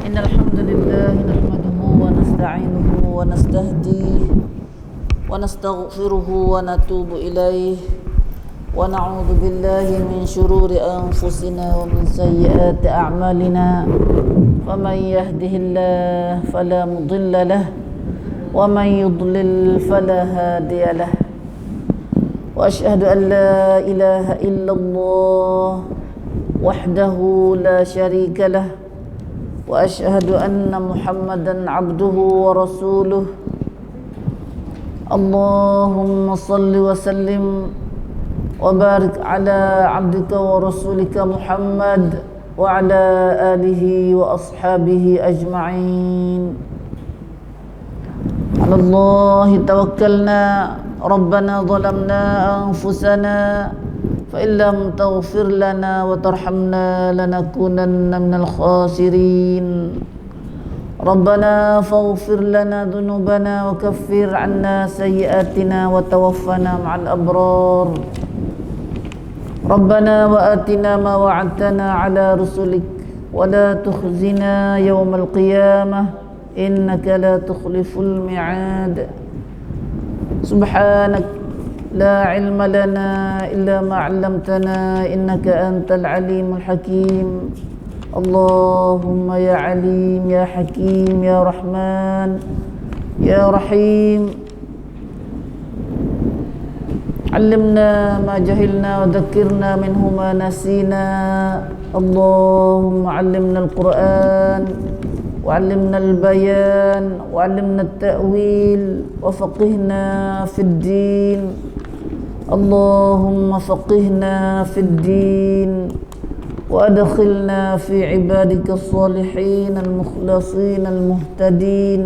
إن الحمد لله نحمده ونستعينه ونستهديه ونستغفره ونتوب إليه ونعوذ بالله من شرور أنفسنا ومن سيئات أعمالنا فمن يهده الله فلا مضل له ومن يضلل فلا هادي له وأشهد أن لا إله إلا الله وحده لا شريك له وأشهد أن محمدا عبده ورسوله اللهم صل وسلم وبارك على عبدك ورسولك محمد وعلى آله وأصحابه أجمعين على الله توكلنا ربنا ظلمنا أنفسنا فإن لم تغفر لنا وترحمنا لنكونن من الخاسرين ربنا فاغفر لنا ذنوبنا وكفر عنا سيئاتنا وتوفنا مع الأبرار ربنا وآتنا ما وعدتنا على رسلك ولا تخزنا يوم القيامة إنك لا تخلف الميعاد سبحانك لا علم لنا إلا ما علمتنا إنك أنت العليم الحكيم اللهم يا عليم يا حكيم يا رحمن يا رحيم علمنا ما جهلنا وذكرنا منه ما نسينا اللهم علمنا القرآن وعلمنا البيان وعلمنا التأويل وفقهنا في الدين اللهم فقهنا في الدين وأدخلنا في عبادك الصالحين المخلصين المهتدين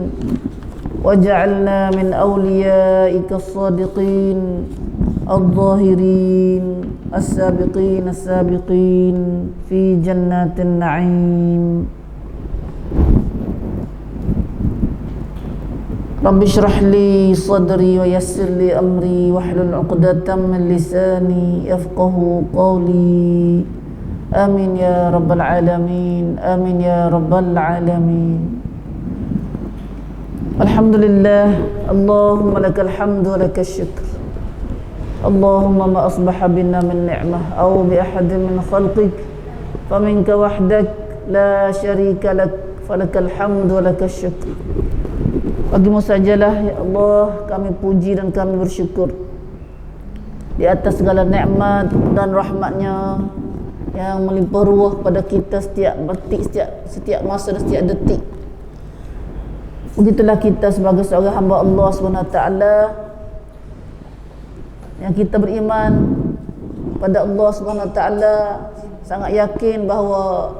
واجعلنا من أوليائك الصادقين الظاهرين السابقين في جنات النعيم رب اشرح لي صدري ويسر لي أمري واحلل عقدة من لساني يفقه قولي آمين يا رب العالمين آمين يا رب العالمين الحمد لله اللهم لك الحمد ولك الشكر اللهم ما أصبح بنا من نعمة أو بأحد من خلقك فمنك وحدك لا شريك لك فلك الحمد ولك الشكر Bagimu sajalah ya Allah kami puji dan kami bersyukur di atas segala nikmat dan rahmatnya yang melimpah ruah pada kita setiap detik, setiap masa dan setiap detik. Begitulah kita sebagai seorang hamba Allah SWT yang kita beriman pada Allah SWT, sangat yakin bahawa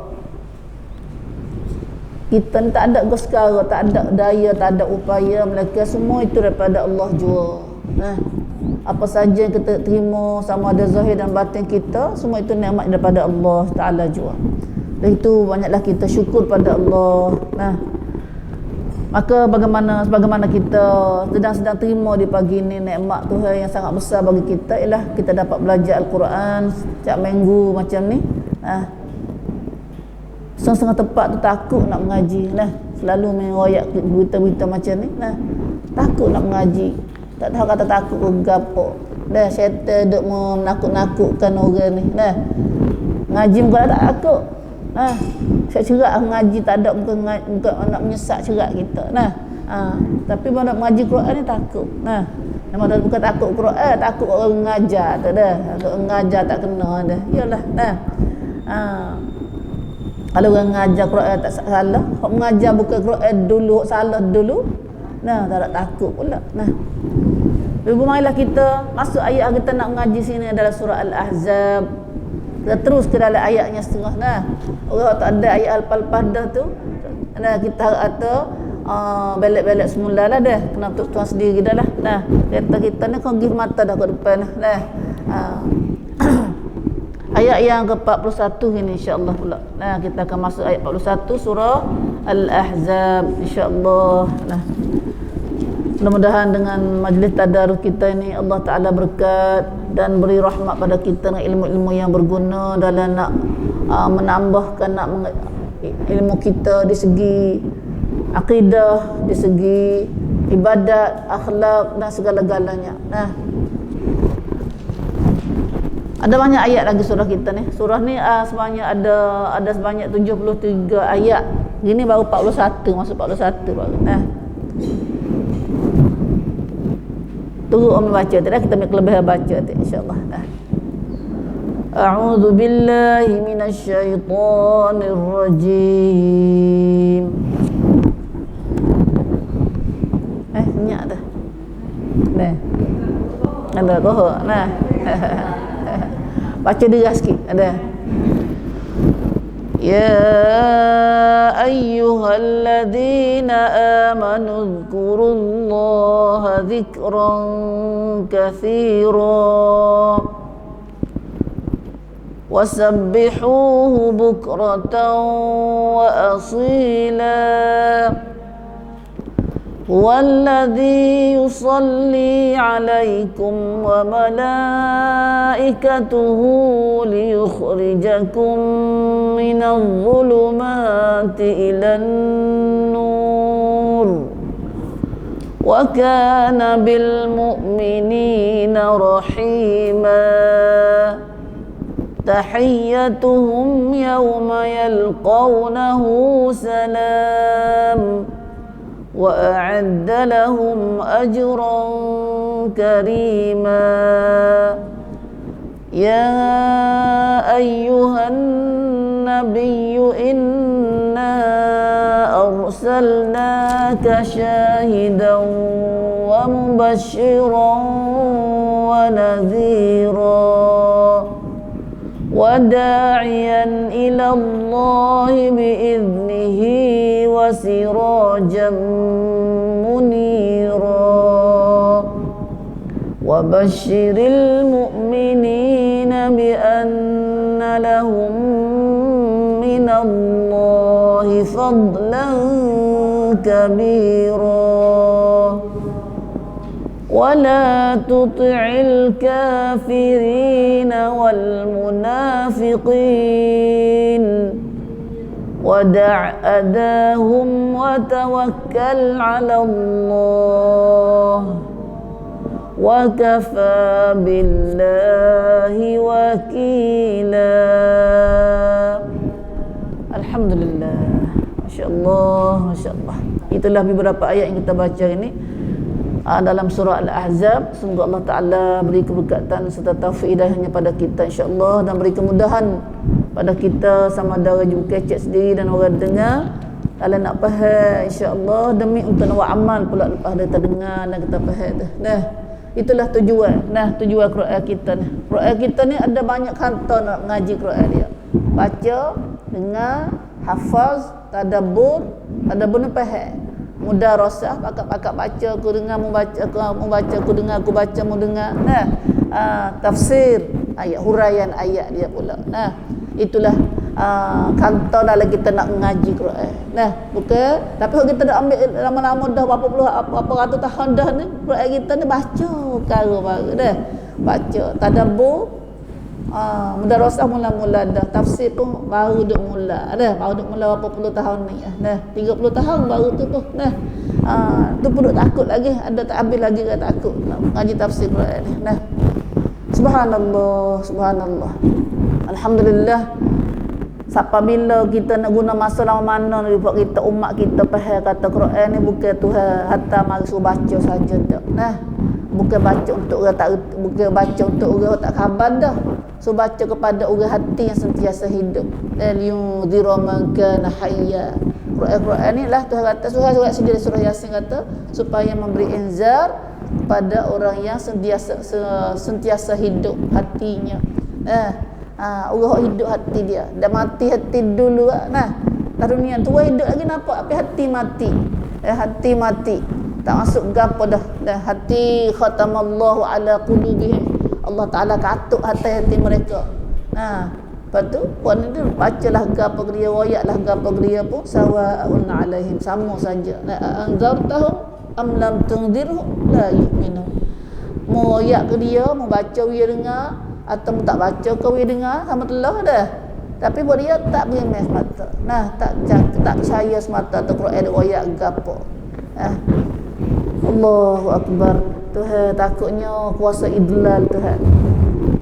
kita tak ada goskara, tak ada daya, tak ada upaya, melainkan semua itu daripada Allah jua. Apa saja yang kita terima sama ada zahir dan batin kita, semua itu nikmat daripada Allah Ta'ala jua. Dan itu banyaklah kita syukur pada Allah. Maka sebagaimana kita sedang terima di pagi ini nikmat Tuhan yang sangat besar bagi kita, ialah kita dapat belajar Al-Quran setiap minggu macam ni. Setengah tepat tu takut nak mengaji. Selalu mengoyak berita-berita macam ni. Takut nak mengaji. Tak tahu kata takut ke gapo. Syaitan duk menakut-nakutkan orang ni. Ngaji bukan tak takut. Saya cerak mengaji tak ada bukan nak menyesak cerak kita. Tapi bila nak mengaji Quran ni takut. Memang bukan takut Quran, takut orang mengajar tu dah. Orang mengajar tak kena dah. Iyalah. Kalau orang mengajar Quran tak salah, hok mengajar bukan Quran dulu, salah dulu. Tak ada takut pula. Marilah kita masuk ayat kita nak mengaji sini adalah surah Al-Ahzab. Kita terus ke dalam ayatnya setengah. Orang tak ada ayat Al-Falaq dah tu. Kita kata belak-belak semula lah dah. Kena tuan sendiri dah lah. Kita ni kau gih mata dah ke depan dah. Ayat yang ke-41 ini insya-Allah pula. Kita akan masuk ayat 41 surah Al-Ahzab insya-Allah. Mudah-mudahan dengan majlis tadarus kita ini Allah Taala berkat dan beri rahmat pada kita dengan ilmu-ilmu yang berguna dalam nak menambahkan, nak ilmu kita, di segi akidah, di segi ibadat, akhlak dan segala-galanya. Nah, ada banyak ayat lagi surah kita ni. Surah ni sebanyak ada sebanyak 73 ayat. Gini baru 41, masuk 41 baru. Nah, tunggu Om baca tadi, kita ambil kelebihan baca tu insya-Allah. Nah. A'udzu billahi minasyaitonir rajim. Nyak dah. Nah. Ada kau. Nah. Baca deras sikit. Ada. Ya ayyuhalladzina amanu dzkurullaha dzikran katsiran wasabbihuhu bukratan wa asila. Huwallazi yusalli 'alaikum wa malaikatuhu liyukhrijakum minadh dhulumati ilan nur wa kana bil mu'minina rahima. Tahiyyatuhum yawma yalqawnahu salam wa a'adda lahum ajran karima. Ya ayyuhan nabiyyu inna arsalnaka syahidan wa mubasysyiran wa nadhira wa da'iyan ila Allah bi'idnihi wa sirajan munira wa basyiril mu'minina bi anna lahum minallahi fadlan kabira ولا تطع الكافرين والمنافقين ودع أذاهم وتوكل على الله وكفى بالله وكيلا. Alhamdulillah, Masya Allah, Masya Allah. Itulah beberapa ayat yang kita baca ini dalam surah Al-Ahzab. Semoga Allah Ta'ala beri keberkatan serta taufik hidayahnya pada kita insya-Allah, dan beri kemudahan pada kita sama ada orang juga kecek sendiri dan orang dengar kalau nak faham insya-Allah, demi untuk nak amal pula lepas kita dengar dan kita faham tu. Nah, itulah tujuan. Nah, tujuan Quran kita ni. Quran kita ni ada banyak kata nak ngaji Quran dia. Baca, dengar, hafaz, tadabbur ni faham. Mudarasah, pakak-pakak baca, aku dengar, mu baca, aku dengar, aku baca, mu dengar. Nah, tafsir ayat, huraian ayat dia pula. Nah, itulah kanta dalam kita nak mengaji Quran. Nah, bukan, tapi kalau kita dah ambil lama-lama dah berapa puluh apa ratus tahun dah ni, Quran kita ni baca perkara baru dah. Baca, tadabbur, mudarasah mula-mula dah, tafsir pun baru duk mula dah, baru duk mula berapa puluh tahun ni dah, 30 tahun baru tu pun dah. Tu pun duk takut lagi, ada tak habis lagi ke takut nak ngaji tafsir Quran ni. Nah, subhanallah, subhanallah, alhamdulillah. Sampai bila kita nak guna masa lama mana ni buat kita umat kita faham kata Quran ni bukan Tuhan hatta mari suruh baca saja tak. Nah, bukan baca untuk orang tak, bukan baca untuk orang tak khabar dah. So baca kepada orang hati yang sentiasa hidup. Liyudhira man kana hayya. Quran ni lah Tuhan kata, surah sendiri surah Yasin kata supaya memberi inzar kepada orang yang sentiasa hidup hatinya. Orang hidup hati dia. Dah mati hati dulu. Nah, dah dunia tua hidup lagi nampak tapi hati mati. Hati mati. Tak masuk gapo dah. Hati khatamallahu ala qulubihim. Allah Ta'ala katuk hati-hati mereka. Lepas tu puan ni bacalah gapo dia, wayaklah gapo dia pun sawa'un alaihim, sama saja. Anzartahum am lam tunzirhum la yu'minun. Mau wayak ke dia, mau baca dia dengar atau tak baca kau dia dengar sama telah dah. Tapi buat dia tak berimeh semata. Nah, tak percaya semata tu Quran ada ayat gapo. Allahu Akbar. Tuhan takutnya kuasa idlal Tuhan.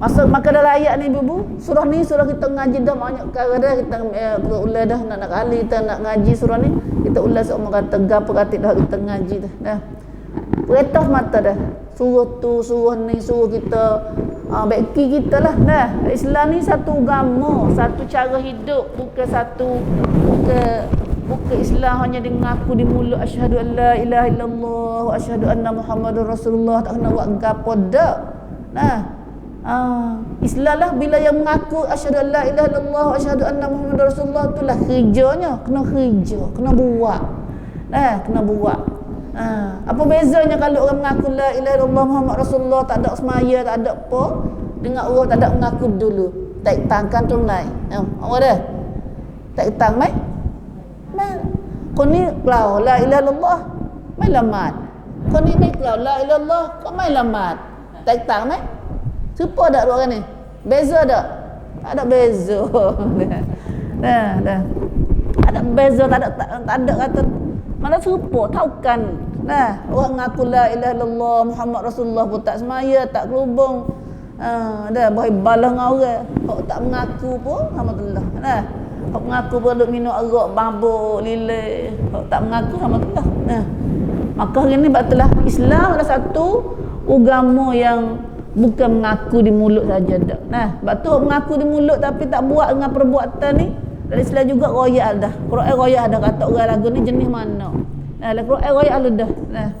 Maka dalam ayat ni ibu, surah ni surah kita ngaji dah banyak kali dah kita ulas dah nak kali kita nak ngaji surah ni kita ulas semua kata gapo kata dah kita ngaji dah. Dah. Perintah mata dah. Suruh tu, suruh ni, suruh kita baiki kita lah. Dah. Islam ni satu agama, satu cara hidup, bukan Islam hanya mengaku di mulut asyhadu an la ilaha illallah wa asyhadu anna muhammadur rasulullah, tak kena buat gapo dak. Nah. Islam lah bila yang mengaku asyhadu an la ilaha illallah wa asyhadu anna muhammadur rasulullah, itulah kerjanya, kena buat. Nah, kena buat. Apa bezanya kalau orang mengaku la ilaha illallah muhammad rasulullah, tak ada semaya, tak ada apa, dengan orang tak ada mengaku dulu, tak tangkan tunai. Apa dah? Tak tang mai. Kau ni kelau la ilaha illallah mai lamat. Kau ni mai kelau la ilaha illallah kau mai lamat. Tak tang mai. Serupa tak dua orang ni? Beza tak? Tak ada beza. Dah. Tak ada beza, tak ada kata mana serupa, tahukan. Nah, orang ngaku la ilaha illallah Muhammad Rasulullah pun tak semaya, tak kerubung. Dah boleh balas dengan orang. Hak tak mengaku pun alhamdulillah. Nah, hak mengaku pun duk minum arak, mabuk, lilih. Hak tak mengaku alhamdulillah. Nah, maka hari ni betulah Islam adalah satu agama yang bukan mengaku di mulut saja dak. Nah, betul mengaku di mulut tapi tak buat dengan perbuatan ni. Dan Islam juga royak dah. Quran royak dah kata orang lagu ni jenis mana. Nah, Quran royak dah. Nah,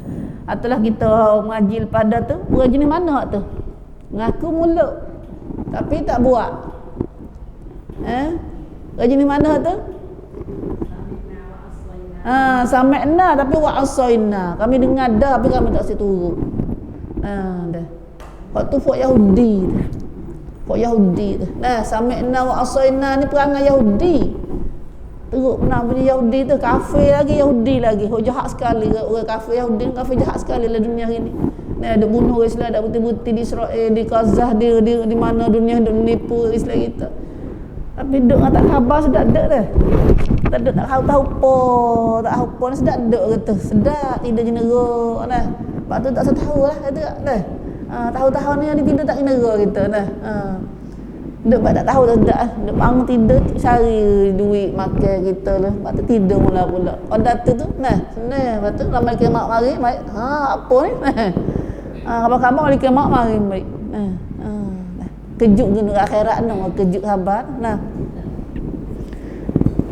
atulah kita mengaji pada tu, orang jenis mana tu? Mengaku mulut tapi tak buat. Orang jenis mana tu? Sami'na tapi wa asaina. Kami dengar dah tapi kami tak seturut. Dah. Waktu fok Yahudi tu. Nah, sami'na wa asaina ni perangai Yahudi. Teruk benar punya Yahudi tu, kafir lagi Yahudi lagi. Jahat sekali orang kafir Yahudi, kafir jahat sekali lah dunia ini. Nah, ada bunuh Islam, ada bukti-bukti di Israel, di Gaza, di mana dunia duk menipu Islam kita. Tapi duk tak khabar sedap dak dah. Tak duk tak tahu apa ni sedap dak kata. Sedap tidak jenera nah. Pak tu tak tahu lah kata dah. Tahu-tahu ni dia tidur tak kena kita nah. Duk tak tahu tak duk bangun tidur cari duit makan kita lah. Lepas tu tidur pula. Order tu nah. Senang. Lepas tu ramai kemak mari baik. Apa ni? Khabar-khabar mari kemak mari baik. Kejut guna akhirat nak kejut khabar. Nah.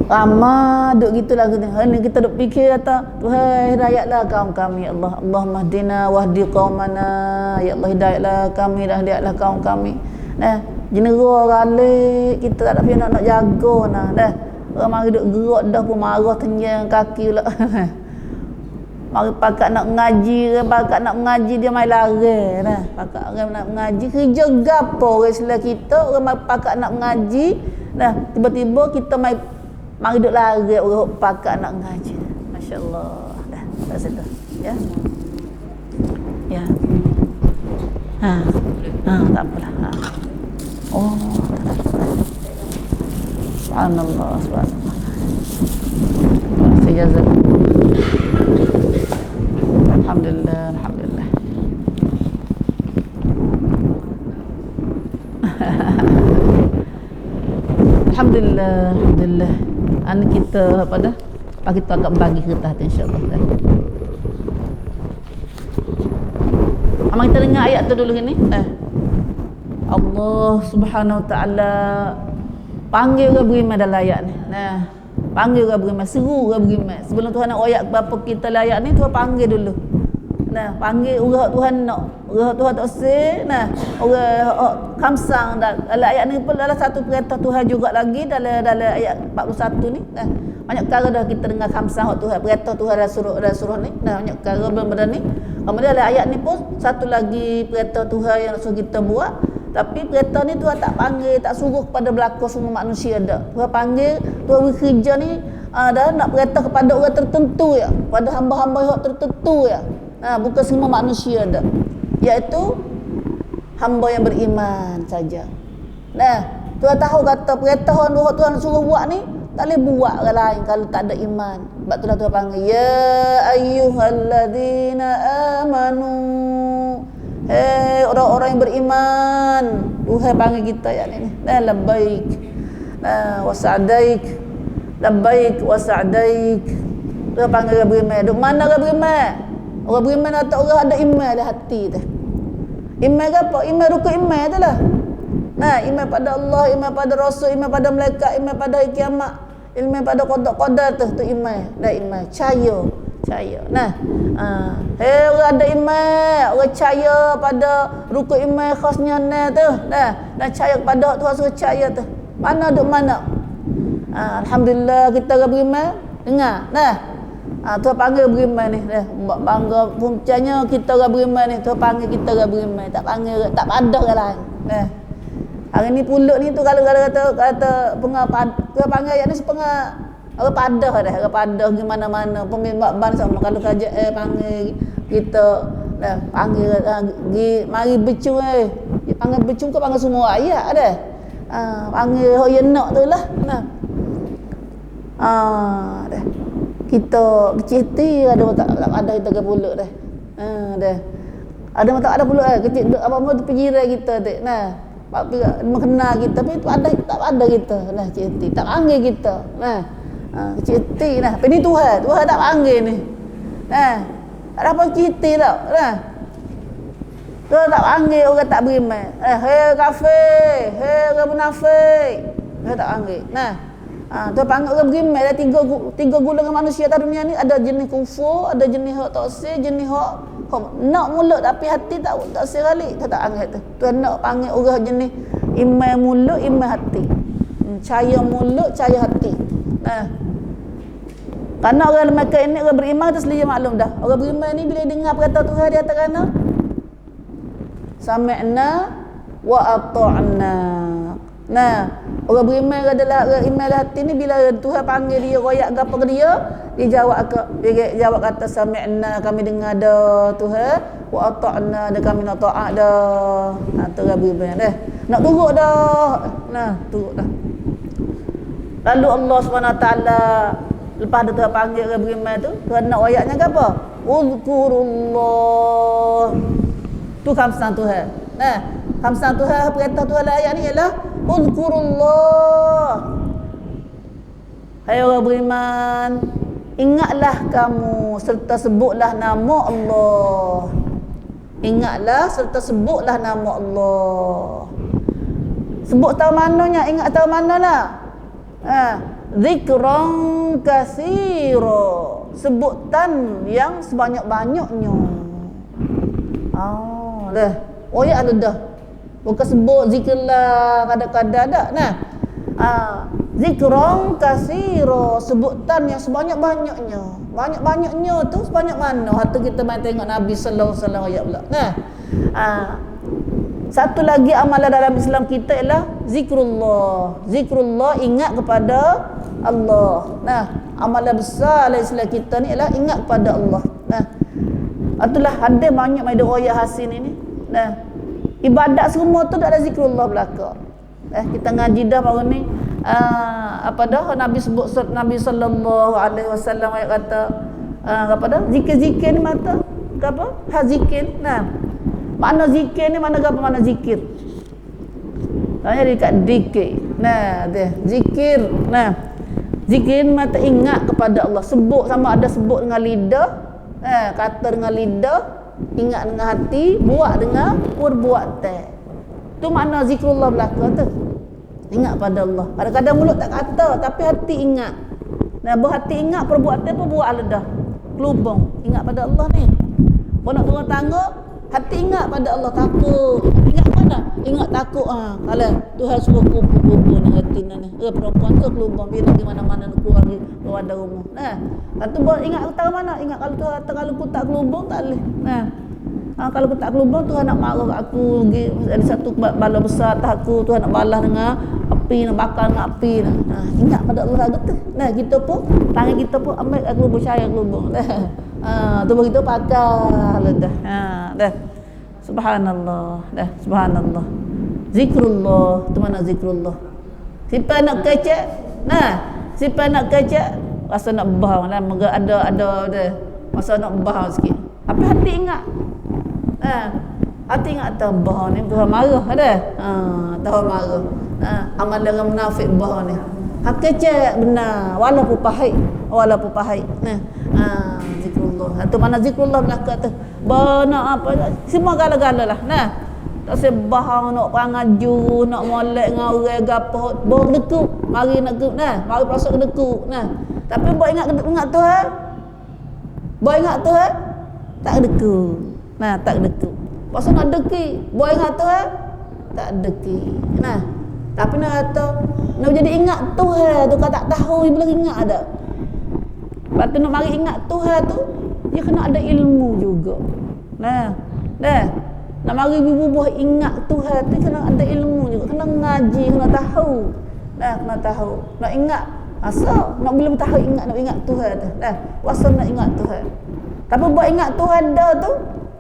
Ramah duk gitu lagu ni. Hari ni kita duk fikir kata, Tuhan hidayatlah kaum kami ya Allah. Allahumma hdina wahdi qaumana. Ya Allah hidayatlah kami dan hidayatlah kaum kami. Nah, jenera galik kita tak ada pihak nak jaga nah. Dah. Orang mari duk gerak dah pun marah tenyang kaki pula. Mari pakat nak mengaji dia mai lari nah. Pakat orang nak mengaji kerja gapo orang Islam kita, orang pakat nak mengaji. Nah, tiba-tiba kita mari duk lari orang pakat nak mengaji. Masya-Allah. Dah, tak sedar. Ya. Ya. Tak apalah. Oh. Subhanallah. Sejazat. Alhamdulillah. Alhamdulillah. Ani kita apa dah? Kita akan bagi kertas insya-Allah. Amal kita dengar ayat tu dulu ni. Allah Subhanahu Wa Taala panggil orang beriman dalam ayat ni. Nah, panggil orang beriman, seru orang beriman. Sebelum Tuhan nak ayat berapa kita layak ni, Tuhan panggil dulu. Nah, panggil orang Tuhan nak, orang Tuhan tak sih. Nah, orang khamsang dalam ayat ni pun dalam satu perintah Tuhan juga lagi dalam ayat 41 ni. Nah, banyak perkara dah kita dengar khamsang Tuhan, perintah Tuhan dalam surah ni. Nah, banyak perkara benda ni. Kemudian dalam ayat ni pun satu lagi perintah Tuhan yang suruh kita buat. Tapi perintah ni Tuhan tak panggil, tak suruh kepada belaka semua manusia dah. Tuhan panggil, Tuhan bekerja ni dah nak perintah kepada orang tertentu ya, pada hamba-hamba yang tertentu ya. Bukan semua manusia dah. Iaitu hamba yang beriman saja. Nah, Tuhan tahu kata perintah Tuhan suruh buat ni tak boleh buat orang lain kalau tak ada iman. Sebab itulah Tuhan panggil ya ayyuhalladzina amanu. Hei orang-orang yang beriman. Tuhan panggil kita ya ni. Labbaik. Wa sa'daik. Labbaik wa sa'daik. Tuhan panggil orang beriman. Duk mana orang beriman? Orang beriman atau orang ada iman dalam hati tu. Iman ke apa? Iman rukun iman tu lah. Iman pada Allah, iman pada Rasul, iman pada malaikat, iman pada hari kiamat, iman pada qadar tu iman. Dah iman, percaya. Hei orang ada iman, orang percaya pada rukun iman khasnya tu. Dan percaya kepada Tuhan suruh percaya tu. Mana duk mana? Alhamdulillah kita orang beriman. Dengar. Tuhan panggil beriman ni. Bangga puncanya kita orang beriman ni. Tuhan panggil kita orang beriman. Tak panggil, tak padah orang lain. Hari ni pulut ni tu kalau kata Tuhan panggil ayat ni sepengah orang padah dah. Orang padah di mana-mana. Pemimpin ban sama kalau kajak panggil kita panggil mari becung panggil becung ke panggil semua ayat dah. Panggil hoya nak tu lah. Dah. Kita kecil hati ada kita ke pulut dah. Dah. Ada tak ada pulut kecil apa-apa tu penjiran kita tu. Mengenal kita tapi tak ada kita. Kecil hati tak panggil kita. Kecil hati Tapi ni Tuhan tak panggil ni. Tak ada apa kecil hati tau. Tuhan tak panggil orang tak beriman. Hei kafir, hei orang munafik. Tuhan tak panggil. Tuhan panggil orang beriman. Ada tiga golongan manusia atas dunia ni. Ada jenis kufur, ada jenis hak taksir, jenis hak nak mulut tapi hati tak sekali. Tuhan tak panggil tu. Tuhan nak panggil orang jenis iman mulut, iman hati. Percaya mulut, percaya hati. Kerana orang lembaga ini orang beriman tu selia maklum dah. Orang beriman ni bila dengar perkataan Tuhan dia kata kerana sami'na wa ata'na. Orang beriman adalah orang iman hati ni bila Tuhan panggil dia royak gapo ke dia jawab kata sami'na kami dengar dah Tuhan wa ata'na dan kami nak taat dah. Tu orang beriman dah. Nak turut dah. Turut dah. Lalu Allah SWT lepas tu Tuhan panggil orang beriman tu, Tuhan nak ayatnya ke apa? Uzkurullah. Tu khamsah Tuhan. Khamsah Tuhan, perintah Tuhan dalam ayat ni ialah Uzkurullah. Hai orang beriman, ingatlah kamu serta sebutlah nama Allah. Ingatlah serta sebutlah nama Allah. Sebut tahu mananya, ingat tahu mana lah. Zikran katsira, sebutan yang sebanyak-banyaknya. Dah. Ya ada dah. Bukan sebut zikirlah kadang-kadang dak. Zikran katsira, sebutan yang sebanyak-banyaknya. Banyak-banyaknya tu sebanyak mana? Hatu kita main tengok Nabi sallallahu alaihi wasallam ayat pula. Satu lagi amalan dalam Islam kita ialah zikrullah. Zikrullah, ingat kepada Allah. Amalan besar dalam Islam kita ni ialah ingat kepada Allah. Itulah ada banyak mai doa ya hasin ini. Ibadat semua tu ada zikrullah belaka. Kita ngaji dah baru ni apa dah Nabi sebut Nabi sallallahu alaihi wasallam ayat kata apa dah zikir-zikir ni mata apa? Zikir. Mana zikir ni mana apa mana zikir? Tanya dekat zikir. Dia zikir. Zikir mata ingat kepada Allah. Sebut sama ada sebut dengan lidah, kata dengan lidah, ingat dengan hati, buat dengan perbuatan. Tu makna zikrullah belaka tu. Ingat pada Allah. Kadang-kadang mulut tak kata tapi hati ingat. Berhati ingat, perbuatan pun buat lidah. Kelubung ingat pada Allah ni. Kau nak turun tangga, hati ingat pada Allah, takut. Ingat mana? Ingat takut. Kalau Tuhan suruh kupu-kupu nak hati ni. Perempuan tu kelubung bila pergi mana-mana nak keluar dari rumah. Lepas tu ingat utara mana? Ingat kalau Tuhan kalau aku tak kelubung tak boleh. Kalau aku tak kelubung Tuhan nak marah kat aku. Ada satu bala besar atas aku, Tuhan nak balas dengan api, nak bakar dengan api. Ingat pada Allah gitu. Kita pun tangan kita pun ambil kat kelubung, syarah kelubung. Tu begitu pakar dah. Dah. Subhanallah. Dah, subhanallah. Zikrullah, tu mana zikrullah? Siapa nak kecek? Nah, siapa nak kecek? Rasa nak bah lah, moga ada dia. Masa nak bah sikit. Tapi hati ingat. Hati ingat bah ni Tuhan marah ada. Tuhan marah. Amal dengan munafik bah ni. Hak kecek benar walaupun pahit. Zikrullah. Tu mana zikrullah belaka tu. Bana apa semua gala-gala lah. Nah. Tak sebah nak pangaju, nak molek dengan orang gapo, bawa dekuk, mari nak dekuk nah, mari proses dekuk nah. Tapi buat ingat Tuhan. Buat ingat Tuhan, tak dekuk. Nah, tak dekuk. Pasal nak deki, buat ingat Tuhan, tak deki. Nah, tapi nak kata nak jadi ingat Tuhan tu kau tak tahu bila ingat ada. Lepas tu nak mari ingat Tuhan tu, dia kena ada ilmu juga. Nah, dah. Nak mari bubuh ingat Tuhan tu kena ada ilmu juga, kena ngaji, kena tahu. Dah, kena tahu. Nak ingat asal nak bila tahu ingat nak ingat Tuhan tu. Dah, wasal nak ingat Tuhan. Tapi buat ingat Tuhan dah tu,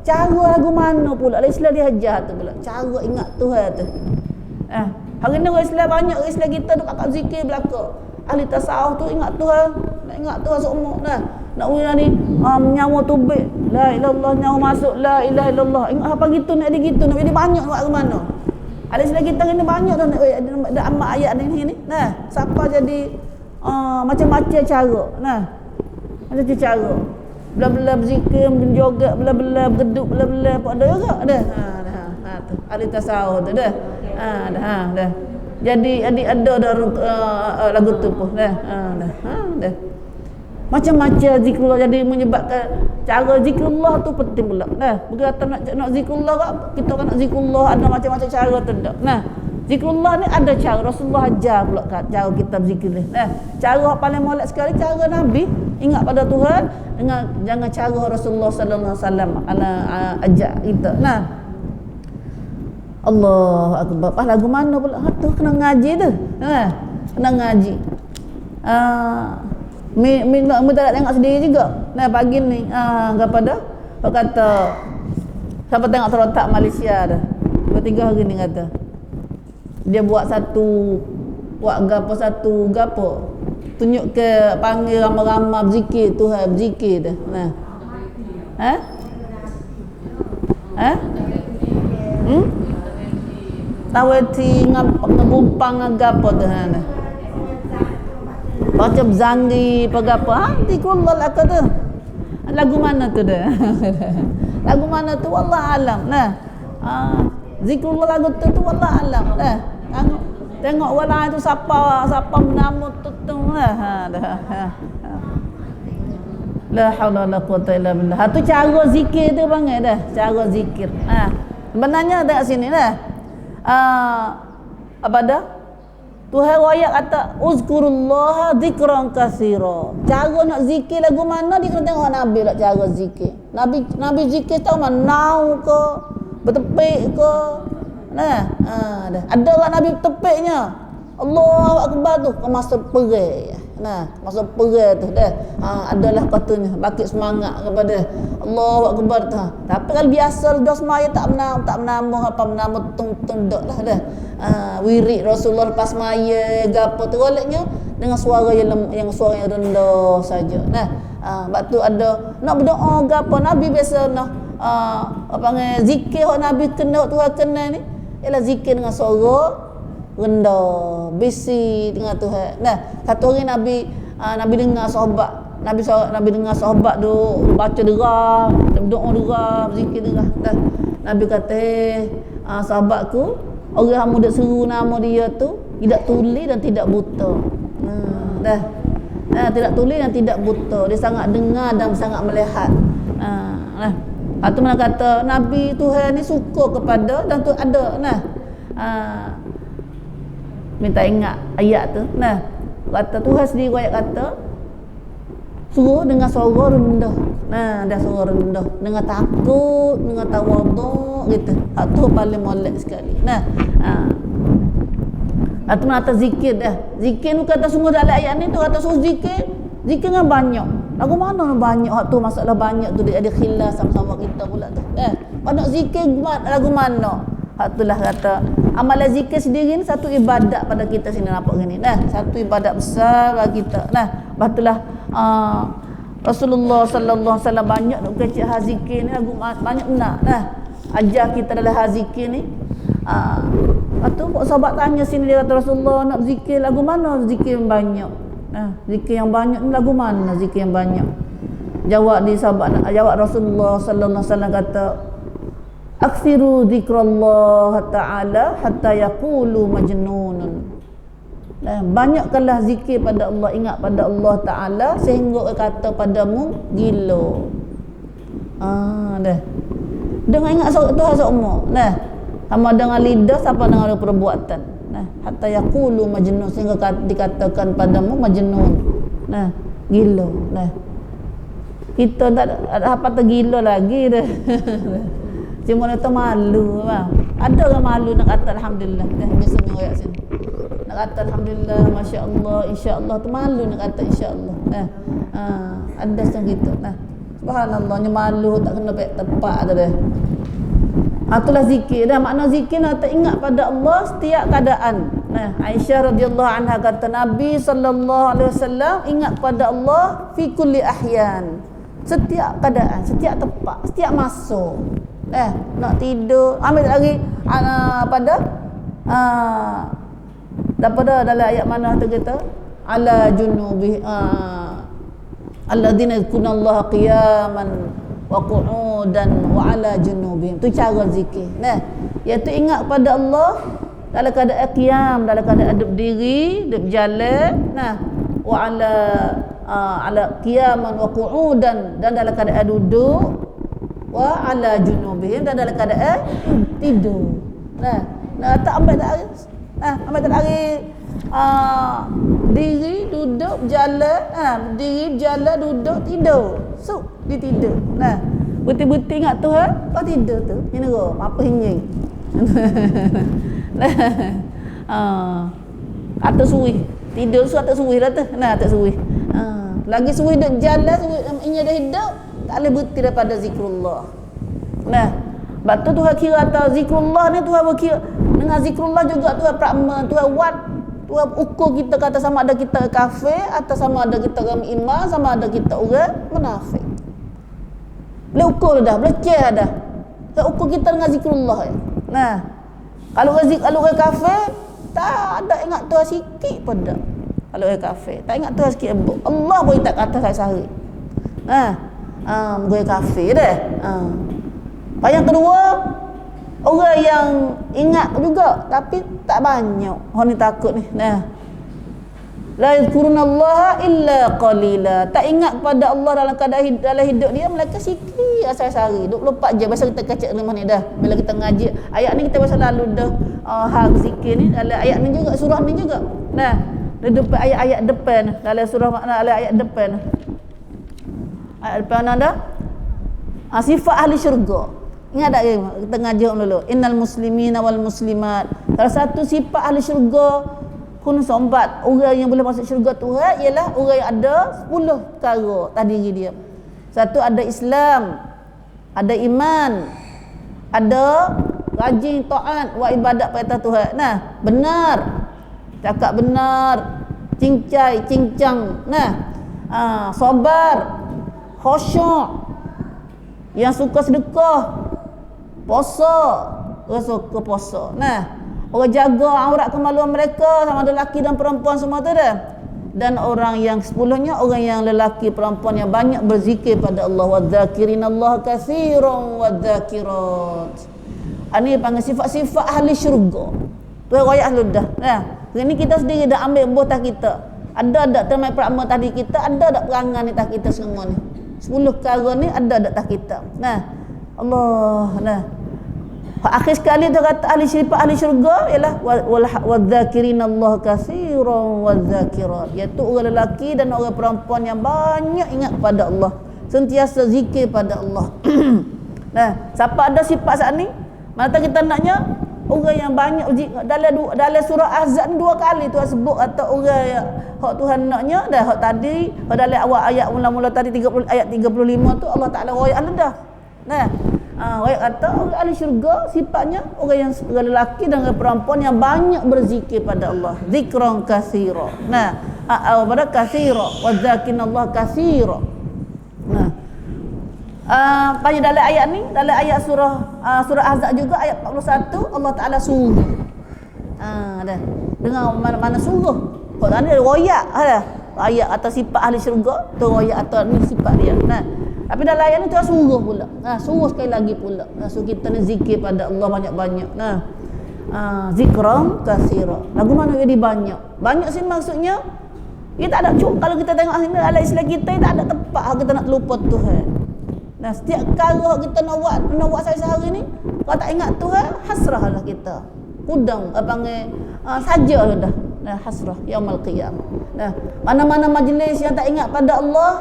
cara lagu mana pula? Islam diajar tu pula. Cara ingat Tuhan tu. Hari ni orang Islam banyak, orang Islam kita tu kakak zikir belaka. Ahli tasawuf tu ingat Tuhan, nak ingat Tuhan seumur dah. Nak wira ni nyawa tubik, la ilaha illallah, nyawa masuk la ilaha illallah. Ingat apa gitu nak gitu, nak jadi banyak buat ke mana? Ahli Islam kita ni banyak dah nak ada amat ayat ni. Nah, siapa jadi macam-macam cara. Nah. Macam cara. Bela-bela berzikir, menjoget, bela-bela bergeduk, bela-bela apa ada juga dah. Tu. Ahli tasawuf tu dah. Dah. Jadi ada dah lagu tu pun dah. Dah. Macam-macam zikrullah jadi menyebabkan cara zikrullah tu penting pula. Nah, berkata nak zikrullah kak, kita kan nak zikrullah ada macam-macam cara tu dak. Nah, zikrullah ni ada cara Rasulullah ajar pula cara kita berzikir ni. Nah, cara paling molek sekali cara Nabi ingat pada Tuhan dengan jangan cara Rasulullah sallallahu alaihi wasallam ajak kita. Nah, Allahu akbar. Lagu mana pula? Tu kena ngaji tu. Kena ngaji. Mi tak tengok sendiri juga. Nah, pagi ni kepada apa kata siapa tengok terotak Malaysia dah. 2-3 hari ni kata. Dia buat satu gapo tunjuk ke panggil ramai-ramai berzikir Tuhan berzikir dah. Nah. Taweti ngabumpang gapo tu nah. Baca zangi pagapa zikrullah lah tu. Lagu mana tu dah? Lagu mana tu wallah alam. Nah. Zikrullah lagu tu wallah alam. Nah. Tengok wala tu siapa menama tu dah. La haula wala quwata illa billah. Tu cara zikir tu panggil dah, cara zikir. Sebenarnya dekat sini dah. Apa dah? Tuhan royak kata uzkurullah zikran katsira. Cara nak zikir lagu mana dia kena tengok Nabi lah cara zikir. Nabi zikir tahu mana nau ke, bertepik ke. Nah, dah. Ada orang Nabi bertepiknya. Allahu akbar tu kau masuk perai. Nah, masuk perai tu dah. Adalah katanya bangkit semangat kepada Allahu akbar tu. Tapi kalau biasa dah semaya tak menambah apa menambah tung dak lah dah. Wirid Rasulullah lepas maya gapo tu goleknya dengan suara yang rendah saja. Nah, sebab tu ada nak berdoa gapo Nabi biasa nak apa panggil zikir hak Nabi kena Tuhan kena ni ialah zikir dengan suara rendah, bisi dengan Tuhan. Nah, satu hari Nabi dengar sahabat, Nabi dengar sahabat tu baca derah, berdoa derah, berzikir derah. Dah. Nabi kata, sahabatku, orang yang muda seru nama dia tu tidak tuli dan tidak buta. Dah. Tidak tuli dan tidak buta. Dia sangat dengar dan sangat melihat. Nah. Atau mana kata Nabi Tuhan ni suka kepada dan tu ada. Nah. Minta ingat ayat tu. Nah. Kata Tuhan sendiri ayat kata suruh dengan suara rendah. Nah, dah suara rendah, dengan takut, dengan tawaduk gitu. Itu paling molek sekali. Nah, atau kata zikir dah. Zikir tu kata sungguh dalam ayat ni tu kata suruh zikir dengan banyak. Lagu mana banyak hak tu masalah banyak tu dia ada khilaf sama-sama kita pula tu. Banyak zikir lagu mana? Itulah kata amalan zikir sendiri ni satu ibadat pada kita sini, nampak gini. Nah, satu ibadat besar bagi kita. Nah, betulah Rasulullah sallallahu alaihi wasallam banyak nak kecil zikir ni, lagu banyak nak. Nah, ajar kita dalam zikir ni. Lepas tu sahabat tanya sini, dia kata Rasulullah nak zikir lagu mana zikir yang banyak? Nah, zikir yang banyak ni lagu mana zikir yang banyak? Jawab Rasulullah sallallahu alaihi wasallam kata, "Aktsiru zikrullah ta'ala hatta yaqulu majnunun." Nah, banyakkanlah zikir pada Allah, ingat pada Allah Taala sehingga orang kata padamu gila. Dah. Dengan ingat Tuhan seumur. Nah, sama dengan lidah sama dengan perbuatan. Nah, hatta yaqulu majnun, sehingga dikatakan padamu majnun. Nah, gila. Nah, kita tak ada apa tergila lagi dah. Cuma kita malu, bang. Ada orang malu nak kata alhamdulillah. Biasanya ayat sini. Nak kata alhamdulillah, masya-Allah, insya-Allah, tu malu nak kata insya-Allah. Ada macam gitu. Nah, subhanallah, nya malu tak kena tepat tu dah. Itulah zikir. Dah makna zikir nak ingat pada Allah setiap keadaan. Nah, Aisyah radhiyallahu anha kata Nabi sallallahu alaihi wasallam ingat pada Allah fi kulli ahyan. Setiap keadaan, setiap tempat, setiap masa. Nak tidur, ambil lagi pada daripada dalam ayat mana tu kita? Ala junubi alladzina yadhkurunallaha qiyaman wa qu'udan wa ala junubihim. Tu cara zikir. Nah, iaitu ingat pada Allah dalam keadaan qiyam, dalam keadaan berdiri, berjalan, nah, wa ala qiyaman wa qu'udan, dan dalam keadaan duduk, wa ala junubihim, dan dalam keadaan tidur. Nah, tak ambil tak hari. Ambil tak hari diri, duduk, berjalan, berdiri, berjalan, duduk, tidur. So, dia tidur. Nah, betul-betul ingat Tuhan, kau tidur tu. Ini kau, apa hinying. Atas suwi. Tidur su atas suwi dah tu. Nah, atas suwi. Lagi suwi duk jalan, suwi inya dah hidup, tak boleh berhenti daripada zikrullah. Nah, sebab tu Tuhan kira atas zikrullah ni, Tuhan berkira dengan zikrullah juga Tuhan prakma, Tuhan wat, Tuhan ukur kita, kata sama ada kita kafir atau sama ada kita orang iman, sama ada kita orang munafik. Boleh ukur dah, boleh cek dah. Tuhan ukur kita dengan zikrullah. Nah, kalau orang kafir tak ada ingat Tuhan sikit pun dah. Kalau orang kafir tak ingat Tuhan sikit pun. Allah boleh tak kata sehari. Orang kafir dah. Yang kedua, orang yang ingat juga tapi tak banyak. Orang ni takut ni. Nah, la yadhkurunallaha illa qalila. Tak ingat pada Allah dalam keadaan dalam hidup dia melainkan sikit asal-asal 24 jam. Biasa kita kacak rumah ni dah. Bila kita ngaji ayat ni, kita biasa lalu dah hal zikir ni dalam ayat ni juga, surah ni juga. Nah, di depan ayat-ayat depan dalam surah makna dalam ayat depan. Ayat depan ada sifat ahli syurga. Ingat tak kita ngaji dulu? Innal muslimina wal muslimat. Salah satu sifat ahli syurga kun sombat, orang yang boleh masuk syurga Tuhan ialah orang yang ada 10 perkara tadi dia. Satu, ada Islam, ada iman, ada rajin taat wa ibadat pada Tuhan. Nah, benar. Cakap benar, cincai, cincang. Nah, sabar, khusyuk, yang suka sedekah, puasa, orang suka puasa. Nah, orang jaga aurat kemaluan mereka, sama ada lelaki dan perempuan semua tu dah. Dan orang yang 10-nya, orang yang lelaki perempuan yang banyak berzikir pada Allah. Wadzakirinallah katsiran wadzakirat. Ini panggil sifat-sifat ahli syurga. Tu ayat lu dah. Nah, ini kita sendiri dah ambil buah kita. Ada tak termai prakma tadi kita, ada tak perangan ni tak kita semua ni. 10 perkara ni ada tak kita. Nah, Allah, nah. Akhir sekali dia kata ahli syurga ialah wadzakirinallaha katsiran wadzakirat, iaitu orang lelaki dan orang perempuan yang banyak ingat pada Allah, sentiasa zikir pada Allah. Nah, siapa ada sifat saat ni, mata kita naknya orang yang banyak dalam surah Ahzab ni 2 kali Tuhan sebut atau orang yang hak Tuhan naknya dah. Hak tadi dalam awal ayat mula-mula tadi 30 ayat 35 tu Allah Taala royak dah. Nah, Orang kata orang ahli syurga sifatnya orang lelaki dan orang perempuan yang banyak berzikir pada Allah. Zikran katsira. Nah, pada katsira wa dzakirallah katsira. Nah, pada dalam ayat ni, dalam ayat surah Ahzab juga ayat 41 Allah Taala suruh. Dah. Dengan mana suruh? Kok ada royak ada. Ayat atas sifat ahli syurga, tu royak atas ni sifat dia. Nah, tapi dalam ayat ni Tuhan suruh pula. Suruh sekali lagi pula. So kita ni zikir pada Allah banyak-banyak. Zikran katsira. Lagu mana jadi banyak? Banyak sini maksudnya kita tak ada kalau kita tengok sini dalam Islam kita tak ada tempat kita nak terlupa Tuhan. Nah, setiap perkara kita nak buat sehari-hari ni, kalau tak ingat Tuhan, hasrahlah kita. Kudang panggil saja dah. Nah, hasrah yaumul qiyamah. Nah, mana-mana majlis yang tak ingat pada Allah,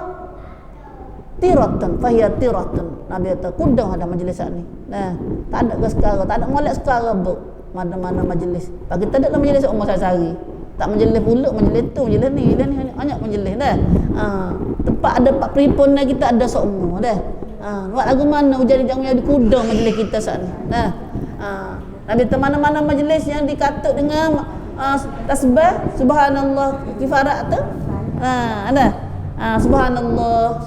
tiratan fahiya tiratan. Nabi kata kudang ada majlis ni. Nah, tak ada ke sekarang, tak ada molek sekarang mana-mana majlis. Bagi kita ada majlis umur sehari. Tak majlis pula, majlis tu, majlis ni banyak majlis dah. Tempat ada pak perhimpunan kita ada semua dah. Buat lagu mana hujan jangan di kudang majlis kita saat ni. Nah, Nabi kata mana-mana majlis yang dikatut dengan tasbih subhanallah kifarat tu. Ada. Subhanallah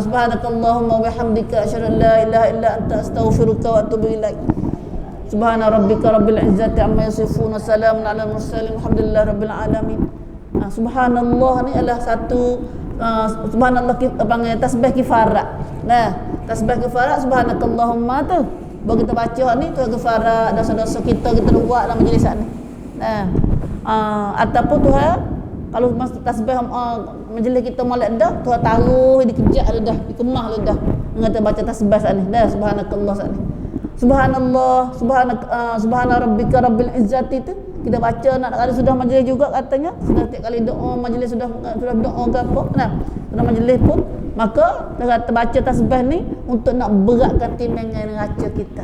subhanakallahumma wa bihamdika asyhadu an la ilaha illa anta astaghfiruka wa atubu ilaik. Subhana rabbika rabbil izzati amma yasifun wa salamun alal mursalin walhamdulillahi rabbil alamin. Subhanallah ni adalah satu subhanallah panggil tasbih kifarat. Nah, tasbih kifarat subhanakallahumma tu baru kita baca ni tu kifarat dosa-dosa kita buat dalam majlis ni. Nah, ataupun Tuhan kalau masa tasbih majlis kita molek dah, Tuhan taruh dikejak dah, dikemah dah. Kita baca tasbih saat ni. Dah subhanakallah saat ni. Subhanallah, subhana rabbika rabbil izzati tu kita baca nak ada sudah majlis juga katanya. Sudah tiap kali doa majlis sudah doa ke apa. Nah, sudah majlis pun maka kita baca tasbih ni untuk nak beratkan timbangan neraca kita.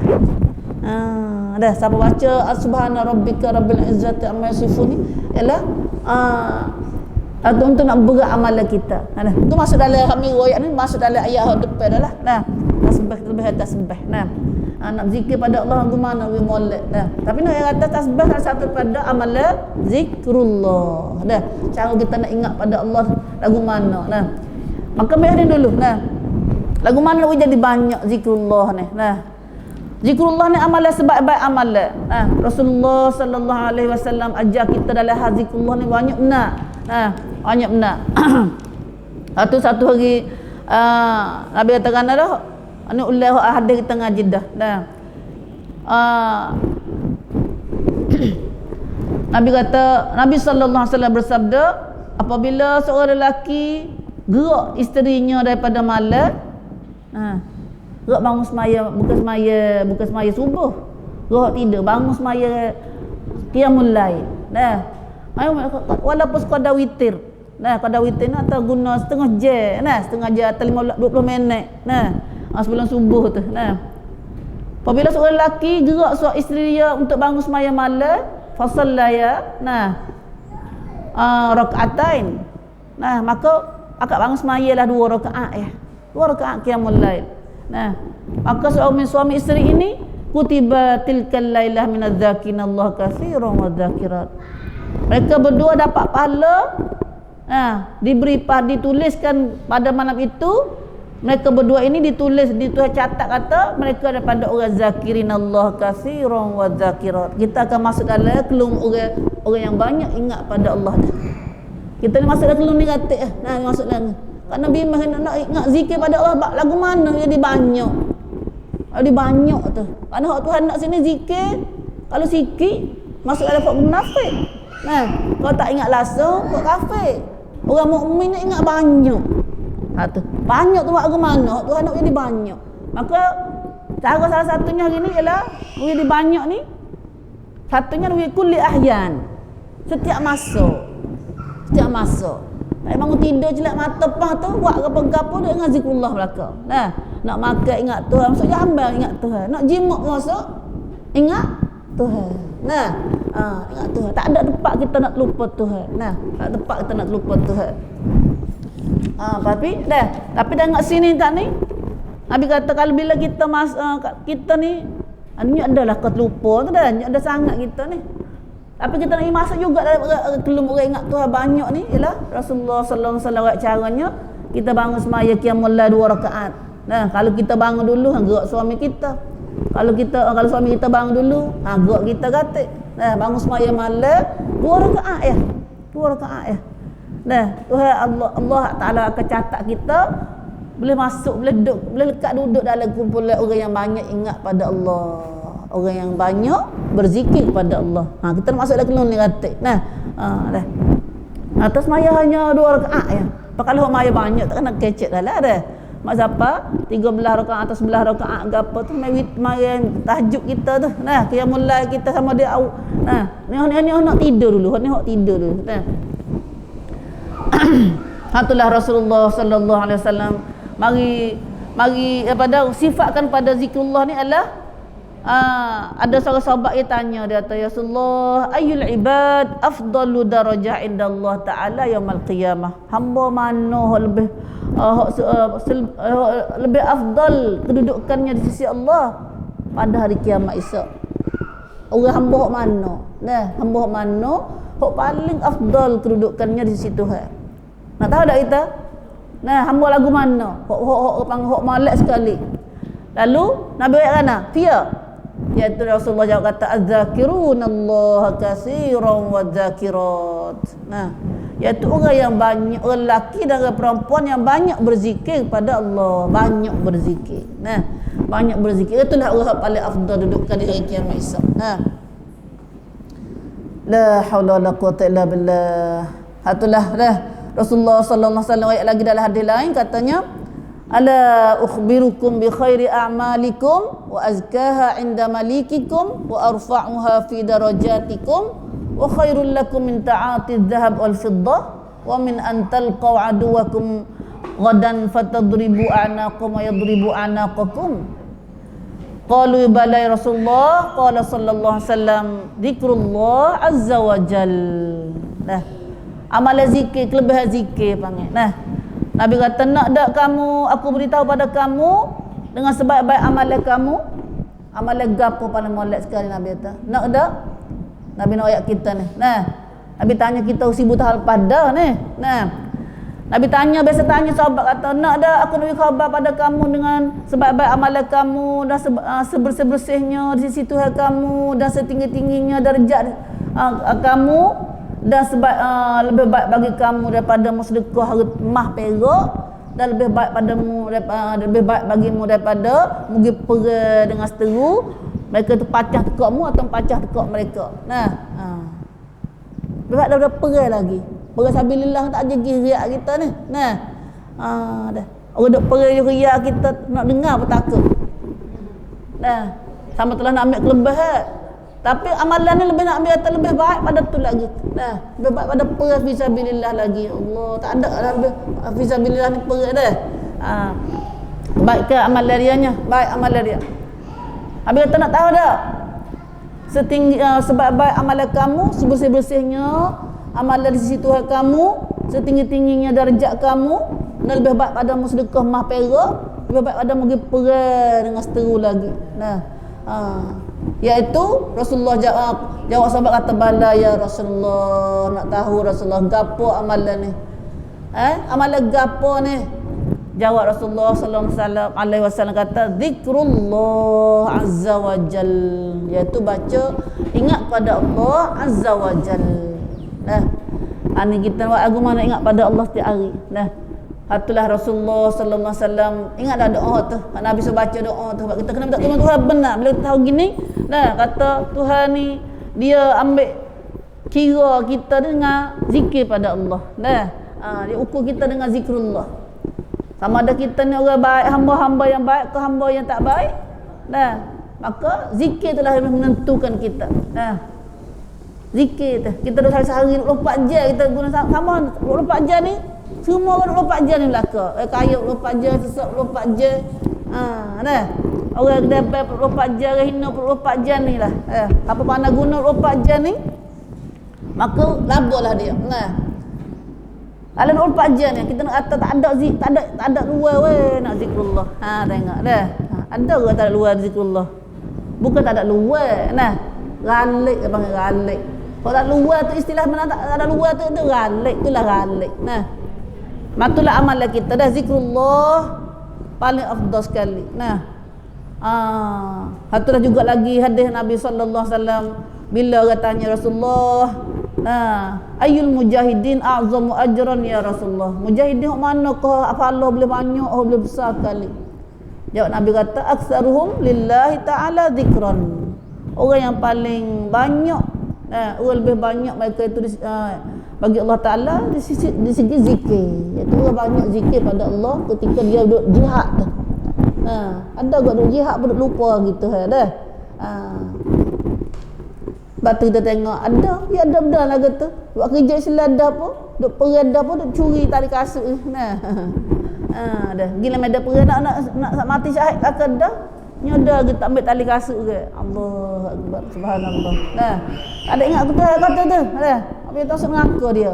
Dah siapa baca subhana rabbika rabbil izzati amma yasifun ni ialah atau untuk nak berat amalan kita. Itu masuk dalam kami royak ni masuk dalam ayat depan dah lah. Nah, tasbih lebih tasbih. Nah, nak zikir pada Allah gimana we molek dah. Tapi nak kata tasbih salah satu pada amalan zikrullah. Dah, cara kita nak ingat pada Allah lagu mana. Nah. Maka biarin dulu. Nah. Lagu mana we jadi banyak zikrullah ni. Nah. Zikrullah ni amalan sebaik-baik amalan. Nah, Rasulullah sallallahu alaihi wasallam ajar kita dalam zikrullah ni banyak benar. Banyak benar. Satu hari Nabi katakan dah ini ulah hadis kita ngaji dah. Nabi kata, Nabi sallallahu alaihi wasallam bersabda, apabila seorang lelaki gerak isterinya daripada malam, gerak bangun semaya, bukan semaya subuh. Gerak tidur, bangun semaya qiyamul lail. Walaupun sekadar witir. Sekadar witir ni atau guna setengah jam, setengah jam atau 20 minit. Sebelum subuh tu. Apabila seorang lelaki gerak suami isteri dia untuk bangun sembahyang malam, fasallaya, rakaatain. Maka akak bangun sembahyang lah 2 rakaat ya. 2 rakaat qiyamul lail. Maka suami isteri ini kutiba tilkal lailah minadz-dzakirinallaha katsiran wa dzakirat. Mereka berdua dapat pahala. Dituliskan pada malam itu. Mereka berdua ini ditulis catat kata mereka daripada orang zakirin Allah katsiran wa dzakirat. Kita akan masuk dalam kelung orang yang banyak ingat pada Allah dah. Kita ni masuk dalam kelung negatif masuk dalam. Kak Nabi nak ingat zikir pada Allah lagu mana jadi banyak. Jadi banyak tu. Kerana hak Tuhan nak sini zikir kalau sikit masuk dalam fak munafik. Kalau tak ingat langsung fak kafir. Orang mukmin nak ingat banyak. Banyak tu buat ke mana? Tuhan nak jadi banyak. Maka cara salah satunya hari ni ialah jadi banyak ni. Satunya kulli ahyan. Setiap masa. Tak bangun tidur jelak mata pah tu buat apa-apa dia dengan zikrullah belaka. Nak makan ingat Tuhan, masuk jamban ingat Tuhan. Nak jimat masuk ingat Tuhan. Ingat Tuhan. Tak ada tempat kita nak lupa Tuhan. Tak ada tempat kita nak lupa Tuhan. Tapi dah ingat sini tak ni? Nabi kata kalau bila kita kita ni ni adalah keterlupa tu dah, ni ada sangat kita ni. Tapi kita nak masak juga kelum orang ingat Tuhan banyak ni ialah Rasulullah sallallahu alaihi wasallam caranya kita bangun semaya qiyamul lail 2 rakaat. Nah, kalau kita bangun dulu gerak suami kita. Kalau suami kita bangun dulu, gerak kita katik. Nah, bangun semaya malam 2 rakaat ya. 2 rakaat ya. Nah, Tuhan Allah Taala akan catat kita boleh masuk, boleh lekat duduk dalam kumpulan orang yang banyak ingat pada Allah. Orang yang banyak berzikir pada Allah. Kita masuk dalam kelun ni katik. Nah, dah. Atas maya hanya 2 rakaat ya. Kalau maya banyak tak kena kecek dah lah dah. Mak siapa 13 rakaat atau 11 rakaat ke apa tu mari tahajud kita tu. Nah, qiyamul lail kita sama dia nah, ni nak tidur dulu. Ni hok tidur dulu. Nah. Hatulah Rasulullah sallallahu alaihi wasallam mari pada sifatkan pada zikrullah ni adalah ada seorang sahabat yang tanya, dia kata, ya Rasulullah, ayyul ibad afdalu darajah indallah ta'ala yaumil qiyamah. Hamba mana lebih afdal kedudukannya di sisi Allah pada hari kiamat esok. Orang hamba hok mana? Nah, hamba hok mana hok paling afdal kedudukannya di sisi Tuhan. Nak tahu tak kita? Nah, hamba lagu mana? Hok malak sekali. Lalu Nabi kata, "Fia." Iaitu Rasulullah jawab kata, "Az-zakirunallaha katsiran wa dzakirat." Nah, iaitu orang yang banyak, orang lelaki dan orang perempuan yang banyak berzikir pada Allah, banyak berzikir. Nah, banyak berzikir itulah orang paling afdal dudukkan di hari kiamat esok. Nah. La haula wala quwata illa billah. Itulah dah Rasulullah sallallahu alaihi wasallam ayat lagi dalam hadis lain katanya, ala ukhbirukum bi khairi a'malikum wa azkaha 'inda malikikum wa arfa'uha fi darajatikum wa khairul lakum min ta'ati adh-dhahab wal fiddah wa min an talqaw aduwakum ghadan fatadribu a'naqakum wa yadribu a'naqakum. Qalu bala ya Rasulullah, qala sallallahu alaihi wasallam zikrullah azza wa jal. Nah, amal zikir, kelebihan zikir panggil. Nah, Nabi kata, nak tak kamu, aku beritahu pada kamu dengan sebaik-baik amalan kamu. Amalan gapo paling molek sekali Nabi kata. Nak tak? Nabi nak ayat kita ni. Nah, Nabi tanya kita usibu tahal pada ni. Nah, Nabi tanya, biasa tanya sahabat kata, nak tak aku beri khabar pada kamu dengan sebaik-baik amalan kamu dan sebersih-bersihnya di sisi Tuhan kamu dan setinggi-tingginya darjat kamu. Dan lebih baik bagi kamu daripada sedekah emas perak, dan lebih baik padamu lebih baik bagimu daripada mugi perang dengan seteru mereka tu pacah tekakmu atau pacah tekak mereka. Nah, lebih baik daripada perang lagi. Perang sabilillah tak jegi riak kita ni. Nah, dah. Orang duk perang riak kita nak dengar pun takut. Nah, sama telah nak ambil kelebihan. Tapi amalan ni lebih nak ambil lebih baik pada tu lagi. Nah, lebih baik pada perang fisabilillah lagi. Allah, tak ada lah lebih fisabilillah ni perang dah. Baik ke amalan dianya? Baik amalan dia. Habis kata nak tahu dah. Setinggi sebaik-baik amalan kamu, sebersih-bersihnya amalan di sisi Tuhan kamu, setinggi-tingginya darjat kamu, dan lebih baik pada sedekah mah perak, lebih baik pada pergi perang dengan seteru lagi. Nah, iaitu Rasulullah jawab sahabat kata, bala ya Rasulullah, nak tahu Rasulullah gapo amalan ni? Amalan gapo ni? Jawab Rasulullah sallallahu alaihi wasallam kata, zikrullah azza wa jal, iaitu baca ingat pada Allah azza wa jal. Nah, ani kita buat agama nak ingat pada Allah setiap hari. Nah, itulah Rasulullah sallallahu alaihi wasallam ingat dah doa tu. Nabi suruh baca doa tu sebab kita kena minta tolong Tuhan benar. Bila kita tahu gini, nah kata Tuhan ni dia ambil kira kita dengan zikir pada Allah. Nah, dia ukur kita dengan zikrullah. Sama ada kita ni orang baik, hamba-hamba yang baik ke hamba yang tak baik. Nah, maka zikir itulah yang menentukan kita. Nah, zikir tu. Kita dah sehari 24 jam kita guna sama 24 jam ni. Semua orang 24 jam ni belaka. Kaya 24 jam, sesak 24 jam. Dah. Orang dapat 24 jam, orang hina 24 jam ni lah. Apa pandai guna 24 jam ni, maka labuhlah dia. Nah. Kalau nak ulpat je ni, kita nak kata tak ada luar weh nak zikrullah. Tengok dah. Ada ke tak ada luar zikrullah? Bukan tak ada luar. Nah, galik dia panggil galik. Kalau tak luar tu istilah mana tak ada luar tu galik, itulah galik. Nah. Matulah amalan kita dah zikrullah paling afdal sekali. Nah. Hatulah juga lagi hadis Nabi sallallahu alaihi wasallam bila katanya Rasulullah, ayul mujahidin a'zamu ajran ya Rasulullah. Mujahidin mana kau pahala boleh banyak, boleh besar sekali. Jawab Nabi kata aktsaruhum lillahi ta'ala zikran. Orang yang paling banyak, orang lebih banyak mereka itu bagi Allah Ta'ala di segi zikir, iaitu orang banyak zikir pada Allah ketika dia duduk jihad tu. Ada kot duduk jihad pun lupa gitu dah. Sebab tu kita tengok ada benar lah kata buat kerja Islam dah pun duduk perang dah pun duduk curi tali kasut dah gila medan perang nak mati syahid akan dah nyoda kita ambil tali kasut ke. Allah Akbar, subhanallah. Ada ingat kata tu dah apa yang tak mengaku dia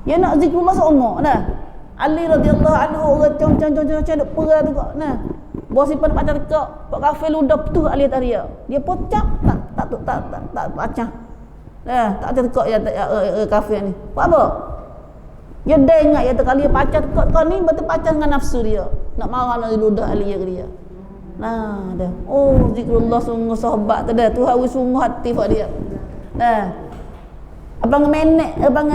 dia nak zikrullah seumur Ali radhiyallahu anhu orang cong duk perang tu kok bos simpan pacar kok pak kafir ludah betul Ali taria dia pocak tak pacah tak tekok ya kafir ni buat apa dia dah ingat ya kali pacar kau ni betul pacar dengan nafsu dia nak marah nak ludah Ali dia dah zikrullah sungguh sahabat tu dah Tuhan sungguh hati pada dia abang menek abang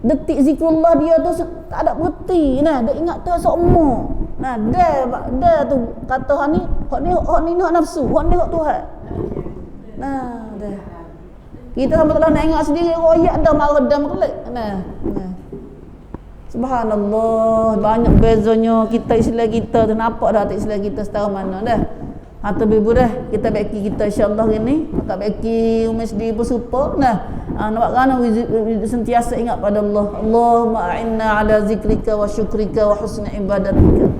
detik zikrullah dia tu tak ada berhenti dia ingat tu seumur dah tu kata hak ni hak nafsu hak ni hak Tuhan dah kita sampai telah nak ingat sendiri royak dah marah dah merelik subhanallah banyak bezanya kita Islam kita tu nampak dah tak Islam kita setara mana dah atau ibu dah kita baiki kita insyaallah ini maka baiki masjid pun super nak kerana sentiasa ingat pada Allah. Allahumma a'inna ala zikrika wa syukrika wa husni ibadatika.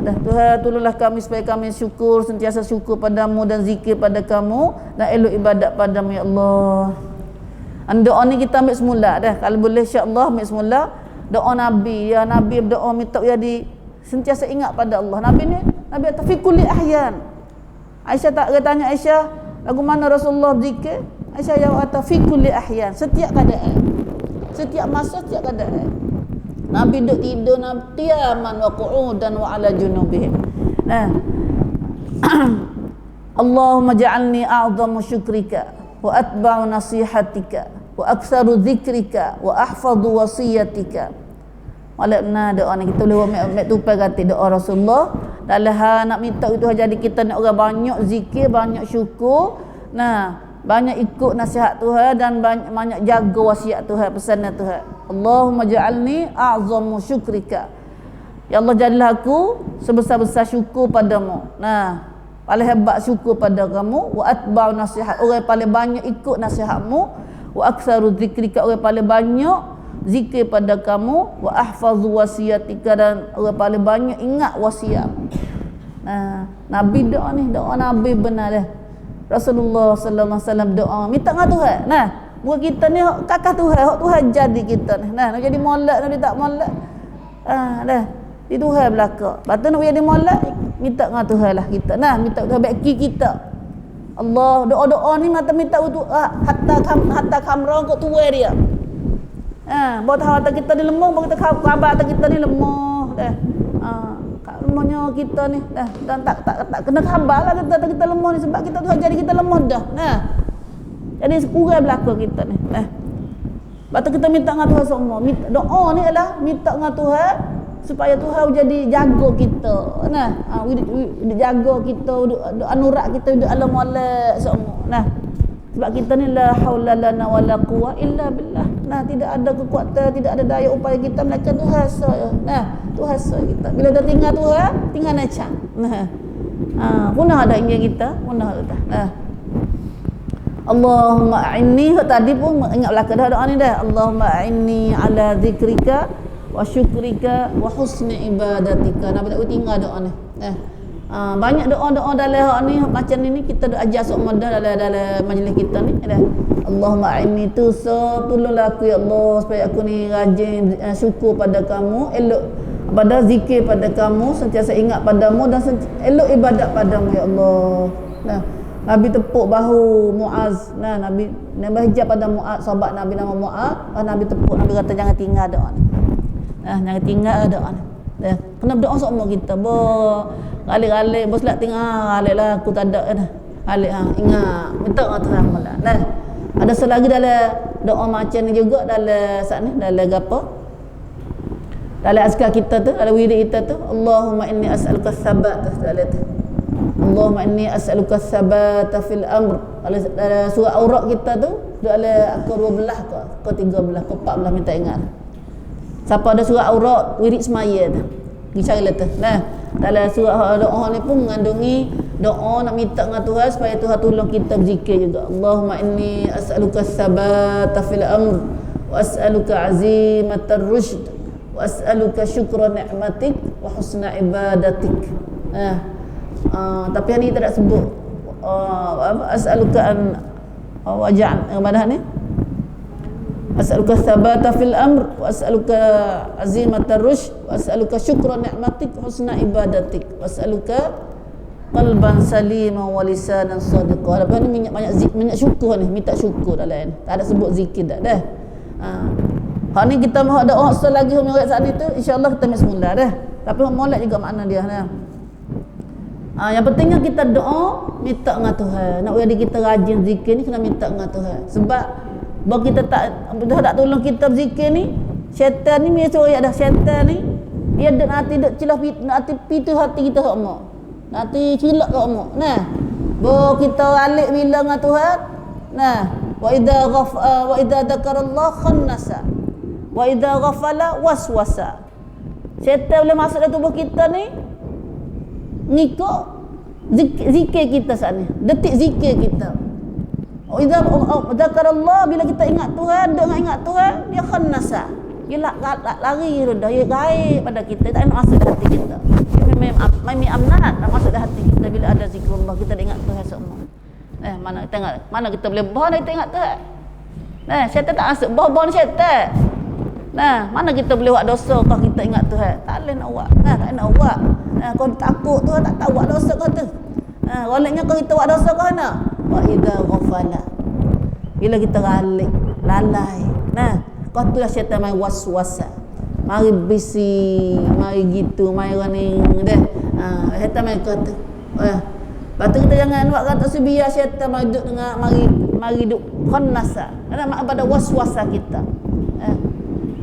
Dah Tuhan tolonglah kami supaya kami syukur sentiasa syukur padamu dan zikir pada kamu dan elok ibadat padamu ya Allah. Doa ni kita ambil semula dah kalau boleh insya-Allah ambil semula doa Nabi ya Nabi berdoa minta ya di sentiasa ingat pada Allah. Nabi kata fi kulli ahyan. Aisyah tak tanya Aisyah lagu mana Rasulullah zikir? Aisyah jawab kata fi kulli ahyan, setiap keadaan. Setiap masa, setiap keadaan. Nabi duduk tidur qiyaman wa qu'udan wa ala junubihim. Allahumma ja'alni a'zamu syukrika wa atba'u nasihatika wa aktsaru dzikrika wa ahfadhu wasiyatika. Walakna doa ni kita boleh ambil tupai kata doa Rasulullah dalam nak minta itu jadi kita nak orang banyak zikir, banyak syukur, banyak ikut nasihat Tuhan dan banyak jaga wasiat Tuhan, pesanan Tuhan. Allahumma ja'alni a'zamu syukrika. Ya Allah jadilah aku sebesar-besar syukur padamu. Paling hebat syukur pada kamu wa atba'u nasihat, orang paling banyak ikut nasihatmu, wa aktsaru dzikrika, orang paling banyak zikir pada kamu, wa ahfazu wasiyatika, dan orang paling banyak ingat wasiat. Nabi doa ni, doa Nabi benar dah. Rasulullah sallallahu alaihi wasallam doa minta dengan Tuhan. Buat kita ni kakak Tuhan, hak Tuhan jadi kita ni. Nak jadi molek, nak tak molek. Dah. Di Tuhan belaka. Lepas nak jadi molek, minta dengan Tuhan lah kita. Minta Tuhan baki kita. Allah doa-doa ni mata minta untuk hatta kamera kau tuai dia. Buat harta kita ni lemah, buat kita khabar harta kita ni lemah dah. Lemahnya kita ni dah dan tak kena khabar lah kita lemah ni sebab kita Tuhan jadi kita lemah dah. Jadi kurang belaka kita ni. Lepas tu kita minta dengan Tuhan semua. Doa ni adalah minta dengan Tuhan supaya Tuhan jadi jaga kita. Jaga kita, anurak kita, alam molek semua. Sebab kita ni la haula lana wala quwwa illa billah. Tidak ada kekuatan, tidak ada daya upaya kita melainkan Tuhan saja. Tuhan saja kita. Bila dah tinggal Tuhan, tinggal nacan. Punah ada ingin kita, punah dah. Allahumma a'inni, tadi pun ingat belakang dah doa ni dah. Allahumma a'inni ala zikrika wa syukrika wa husni ibadatika. Nabi tak tinggal doa ni. Banyak doa-doa dalam hak ni macam ni kita dah ajar semua dalam majlis kita ni ada. Allahumma a'inni tolonglah aku ya Allah supaya aku ni rajin syukur pada kamu, elok pada zikir pada kamu, sentiasa ingat padamu dan elok ibadat padamu ya Allah. Nah, Nabi tepuk bahu Muaz. Nah, Nabi hijab pada Muaz, sahabat Nabi nama Muaz. Nabi tepuk, Nabi kata jangan tinggal doa ni. Jangan tinggal doa ni. Kena berdoa semua kita. Galik-galik berselat tinggal galiklah aku tak ada dah. Galik ingat minta dengan Tuhan malah. Nah, ada selagi dalam doa macam ni juga dalam saat ni dalam gapo? Dalam azkar kita tu, dalam wirid kita tu, Allahumma inni as'aluka tsabat dalam tu. Allahumma inni as'aluka tsabata fil amr. Dalam surah aurat kita tu dalam akar 12 ke 13 ke 14 minta ingat. Siapa ada surah aurat wirid semaya tu. Pergi cari lah tu. Nah, dalam surah doa ni pun mengandungi doa nak minta dengan Tuhan supaya Tuhan tolong kita berzikir juga. Allahumma inni as'aluka tsabata fil amr wa as'aluka azimatar rusyd wa as'aluka syukra ni'matik wa husna ibadatik. Tapi ni tak ada sebut as'aluka an waja'an mana ni? As'aluka tsabata fil amr wa as'aluka azimatar rusyd wa as'aluka syukra ni'matik husna ibadatik wa as'aluka qalban salima wa lisanan sadiqa. Lepas ni banyak syukur ni, minta syukur dalam ni. Tak ada sebut zikir dah. Hak ni kita mahu doa selagi orang saat itu insya-Allah kita ambil semula dah. Tapi molek juga makna dia dah. Yang pentingnya kita doa minta dengan Tuhan. Nak jadi kita rajin zikir ni kena minta dengan Tuhan. Sebab bahawa kita tak tolong kita berzikir ni, syaitan ni dia suruh dah syaitan ni dia nanti duk celah nanti pintu hati kita semua. Nanti cilak ke semua. Nah, bahawa kita alik bila dengan Tuhan. Nah, wa idza dzakarallah khannasa wa idza ghafala waswasa. Syaitan boleh masuk dalam tubuh kita ni ngikut zikir kita saat ni, detik zikir kita. Idza dzakarallah, bila kita ingat Tuhan, dengan ingat Tuhan, dia khannasa. Dia lari dah, dia gaib pada kita, tak nak masuk dalam hati kita. Dia memang amnat nak masuk dalam hati kita bila ada zikrullah, kita ingat Tuhan semua. Mana kita boleh bohong kita ingat Tuhan. Syaitan tak masuk, bohong syaitan. Mana kita boleh buat dosa kalau kita ingat Tuhan? Tak boleh nak buat. Tak nak buat. Kau takut Tuhan tak tahu buat dosa kau tu. Roleknya kalau kita buat dosa kau nak. Wa idza ghafala. Bila kita galik, lalai. Kau tu lah syaitan mai waswasa. Mari bisi, mari gitu, mari running deh. Syaitan mai kata. Lepas tu kita jangan buat kata biar syaitan mai duduk dengan mari duduk khannasa. Ada pada waswasa kita.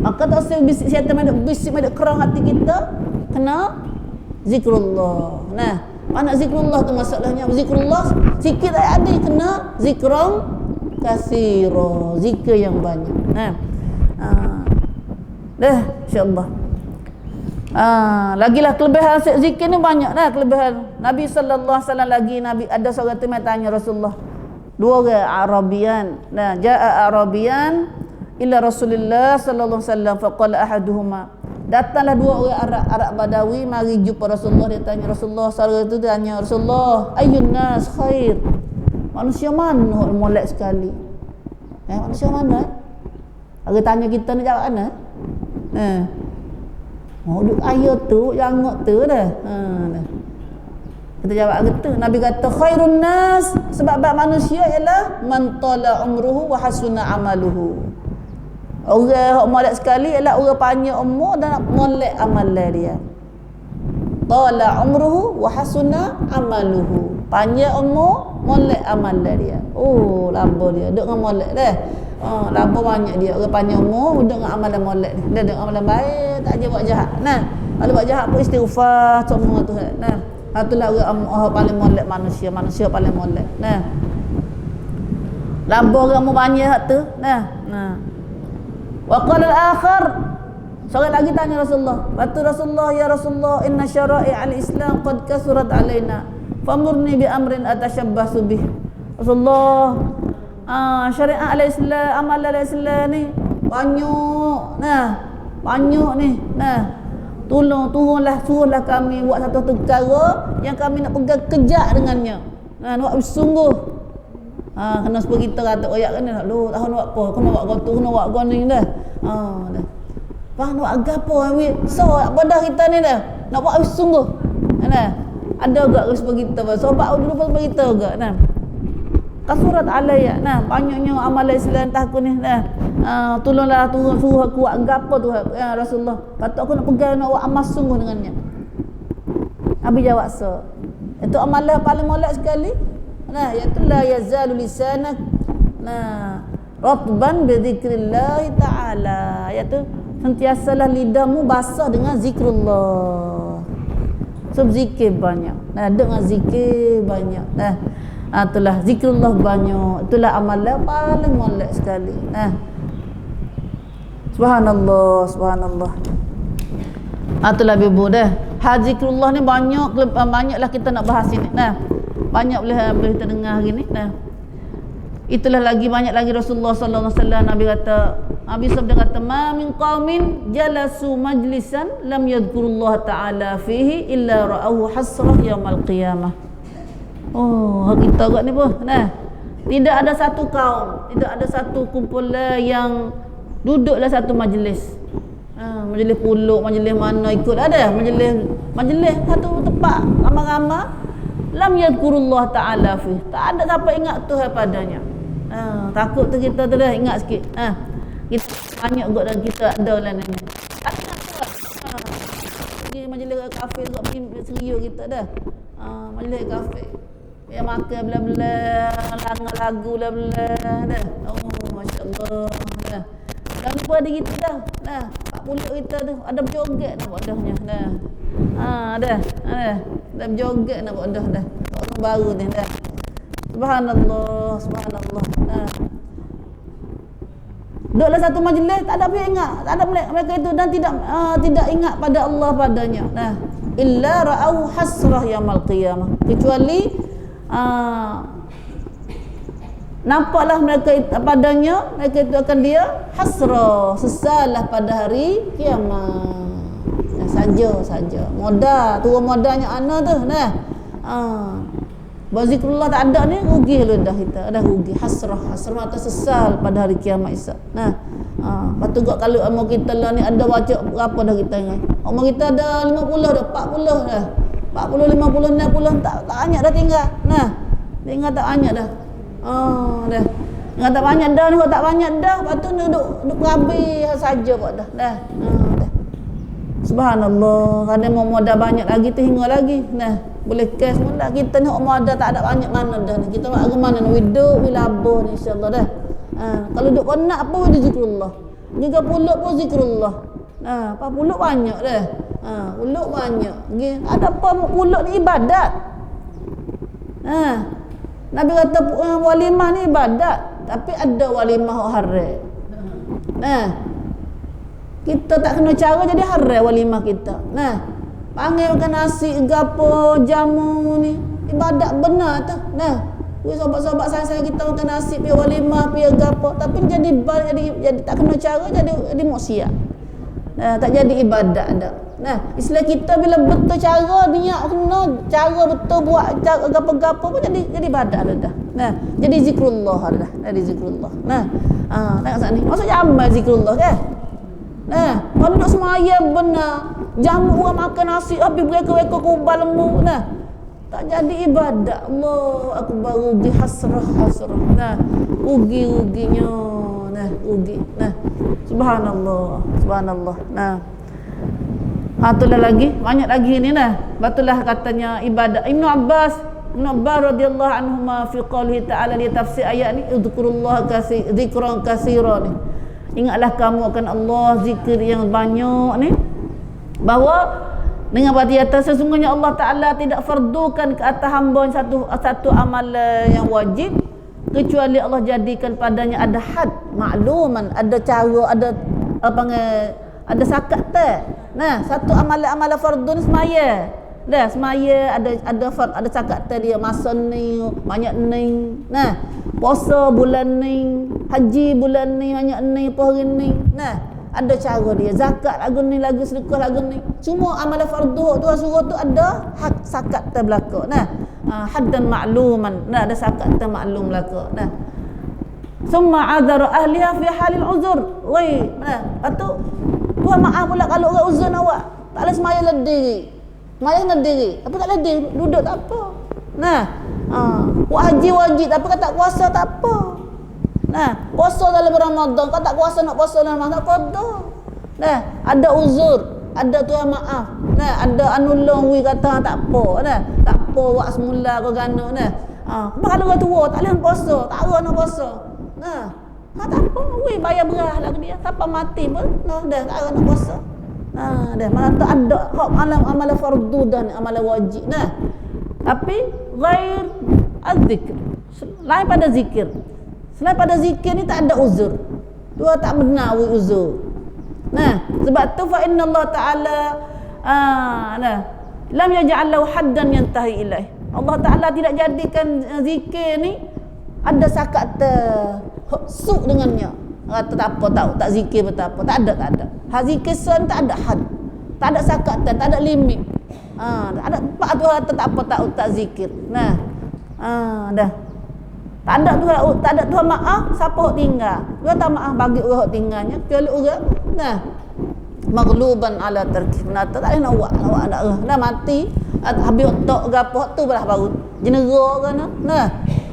Maka tak usah bisik syaitan mai bisik mai kerang hati kita, kena zikrullah. Mana zikrullah tu masalahnya? Zikrullah sikit ada, kena zikran katsira, zikir yang banyak. Dah insya-Allah. Lagilah kelebihan zikir ni banyak dah kelebihan. Nabi sallallahu alaihi wasallam lagi Nabi ada seorang tu tanya Rasulullah. Dua orang Arabian. Jaa Arabian ila Rasulullah sallallahu alaihi wasallam faqala ahaduhuma. Datanglah dua orang Arab Badawi mari jumpa Rasulullah. Dia tanya Rasulullah, seorang itu tanya Rasulullah, ayyun nas khair? Manusia mana yang molek sekali? Manusia mana? Orang tanya kita nak jawab mana? Duk ayat tu, jangan tu dah. Kita jawab gitu. Nabi kata khairun nas, sebab manusia ialah man tala umruhu wa hasuna amaluhu. Orang yang molek sekali ialah orang panjang umur dan molek amalan dia. Tala umruhu wa hasuna amaluhu. Panjang umur, molek amalan dia. Lamba dia. Duk dengan molek dah. Lamba banyak dia. Orang panjang umur, duk dengan amalan molek dia. Dia duk dengan amalan baik, tak je buat jahat. Kalau buat jahat pun istighfar semua tu. Itulah orang paling molek manusia paling molek. Lamba orang umur banyak tu. Wa qala al-akhar, seorang lagi tanya Rasulullah. Batu Rasulullah, ya Rasulullah, inna syara'i al-Islam qad kasurat alaina. Famurni bi amrin atashabbasu bih. Rasulullah, syariat al-Islam, amal al-Islam ni banyak. Banyak ni. turunlah, suruhlah kami buat satu perkara yang kami nak pegang kejak dengannya. Nak buat sungguh. Kena seperti kita kata oyak kan nak lu tahu nak buat apa, kena buat gotu, kena buat goning dah. Dah. Nak buat gapo so pada kita ni dah. Nak buat sungguh. Nah. Ada juga seperti kita. Sebab dulu pun seperti kita juga. Nah. Kasurat alayya. Nah, banyaknya amalan Islam takut ni. Nah. Tolonglah turun suruh aku buat gapo tu ya Rasulullah. Patut aku nak pegang nak buat amal sungguh dengannya. Nabi jawab so. Itu amalan paling molek sekali. Nah, iaitu la yazalu lisanak. Nah, ratban bi dzikrillah taala. Iaitu sentiasalah lidahmu basah dengan zikrullah. So zikir banyak. Nah, dengan zikir banyak. Nah, itulah zikrullah banyak. Itulah amalan paling molek sekali. Nah. Subhanallah, subhanallah. Itulah ibu dah. Zikrullah ni banyaklah kita nak bahas ini. Nah. Banyak boleh kita dengar hari ni. Nah. Itulah lagi banyak lagi Rasulullah sallallahu alaihi wasallam Nabi sabda kata ma min qaumin jalasu majlisan lam yadhkurullah taala fihi illa ra'ahu hasrah yaumil qiyamah. Oh, kita agak ni pun. Nah. Tidak ada satu kaum, tidak ada satu kumpulan yang duduklah satu majlis. Majlis puluk, majlis mana ikut ada, majlis satu tempat ramai-ramai lam yadhkurullah taala fi. Tak ada siapa ingat Tuhan padanya. Takut tu kita tu dah ingat sikit. Kita banyak juga dan kita ada lah ni. Tak ingat Tuhan. Pergi majlis kafe juga pergi serius kita dah. Majlis kafe. Yang makan bla-bla, langar lagu bla-bla dah. Oh, masya-Allah. Dah. Dah lupa diri kita dah. Nah, 40 kita tu ada berjoget nak buat dahnya. Dah. Dah. Dah berjoget nak buat dah. Orang baru ni dah. Subhanallah, subhanallah. Duduklah satu majlis, tak ada apa ingat, tak ada mereka itu dan tidak ingat pada Allah padanya. Nah, illa ra'au hasrah yaumil qiyamah. Kecuali nampaklah mereka padanya, mereka itu akan dia hasrah, sesalah pada hari kiamat. Saja. Turun modalnya ana tu. Nah. Zikrullah tak ada ni rugi lu dah kita. Dah rugi hasrah atau sesal pada hari kiamat esok. Nah. Patu gak kalau umur kita lah ni ada baca berapa dah kita ingat. Umur kita ada 50 dah, 40 dah. 40, 50, 60 tak banyak dah tinggal. Nah. Tinggal tak banyak dah. Dah. Tinggal tak banyak dah ni, tak banyak dah. Patu duduk perabi saja kok dah. Dah. Subhanallah, kadang mau modal banyak lagi tu hingga lagi. Nah, boleh cash mula kita ni modal tak ada banyak mana dah ni. Kita nak ke mana nak hidup wilabah ni insya-Allah dah. Kalau duk nak apa zikrullah. 30 pun zikrullah. 40 banyak dah. Puluk banyak. Ada apa puluk ni ibadat. Nabi kata walimah ni ibadat, tapi ada walimah haram. Kita tak kena cara jadi haram walimah kita. Nah, panggil makan nasi, gapo, jamu ni ibadat benar tu. Nah, sahabat-sahabat saya kita makan nasi, pergi walimah, pergi gapo, tapi jadi tak kena cara jadi maksiat. Nah, tak jadi ibadat dah. Nah, Islam kita bila betul cara niat kena cara betul buat cara gapo-gapo pun jadi ibadat dah. Nah, jadi zikrullah dah. Jadi zikrullah. Nah, tengok sat ni. Maksud amal zikrullah kan? Nah, kalau duduk semayang benar, jamu orang makan nasi habis bereka-reka kubal lembu. Nah, tak jadi ibadat. Allah akbar, rugi hasrah. Nah, ruginya. Nah, rugi. Nah, subhanallah. Nah, itulah lagi, banyak lagi ni nah. Batulah katanya ibadat. Ibnu Abbas radhiyallahu anhuma fi qoulihi ta'ala li tafsir ayat ni dzikrullaha dzikran katsiran ni. Ingatlah kamu akan Allah zikir yang banyak ni, bahawa dengan berarti atas sesungguhnya Allah Ta'ala tidak fardukan ke atas hamba satu amalan yang wajib kecuali Allah jadikan padanya ada had makluman, ada cara, ada ada sakat tak. Nah, satu amalan fardu ni semaya. Dah semaya ada sakat tak dia masa ni banyak ni. Nah, puasa bulan ni, haji bulan ni banyak ni, apa hari ni. Nah, ada cara dia. Zakat lagu ni, lagu sedekah lagu ni. Semua amalan fardu Tuhan suruh tu ada hak sakat terbelaka. Nah, haddan ma'luman. Nah, ada sakat termaklum belaka. Nah. Summa azara ahliha fi halil uzur. Wei, nah, patu Tuhan maaf pula kalau orang uzur awak. Tak boleh semaya lediri. Semaya lediri. Apa tak lediri? Duduk tak apa. Nah, buat haji wajib tapi kata tak kuasa tak apa. Nah, puasa dalam Ramadan, kau tak kuasa nak puasa dalam Ramadan, tak apa. Nah, ada uzur, ada Tuhan maaf. Nah, ada anulung wi kata tak apa. Nah, tak apa buat semula kau gana. Nah, kalau orang tua tak boleh puasa, tak ada nak puasa. Nah, tak apa, wi bayar berah lah ke dia. Siapa mati pun, nah, dah tak ada nak puasa. Nah, dah mana tak ada hak amalan fardu dan amalan wajib. Nah, tapi ghair az-zikr. Lain pada zikir. Selain pada zikir ni tak ada uzur. Dua tak benar uzur. Nah, sebab tu fa inna Allah Taala lam yaj'al lahu haddan yantahi ilaih. Allah Taala tidak jadikan zikir ni ada sakat suk dengannya. Kata tak apa tak zikir betapa. Tak ada. Ha zikir sun tak ada had. Tak ada sakat, tak ada limit. Ada tempat tu tak apa tak zikir. Nah. Dah. Tak ada Tuhan maaf siapa hok tinggal. Dia tak maaf bagi orang hok tinggalnya kecuali orang nah maghluban ala tarki. Nah tak boleh nak awak nak dah mati habis otak gapo tu belah baru jenera kan. Nah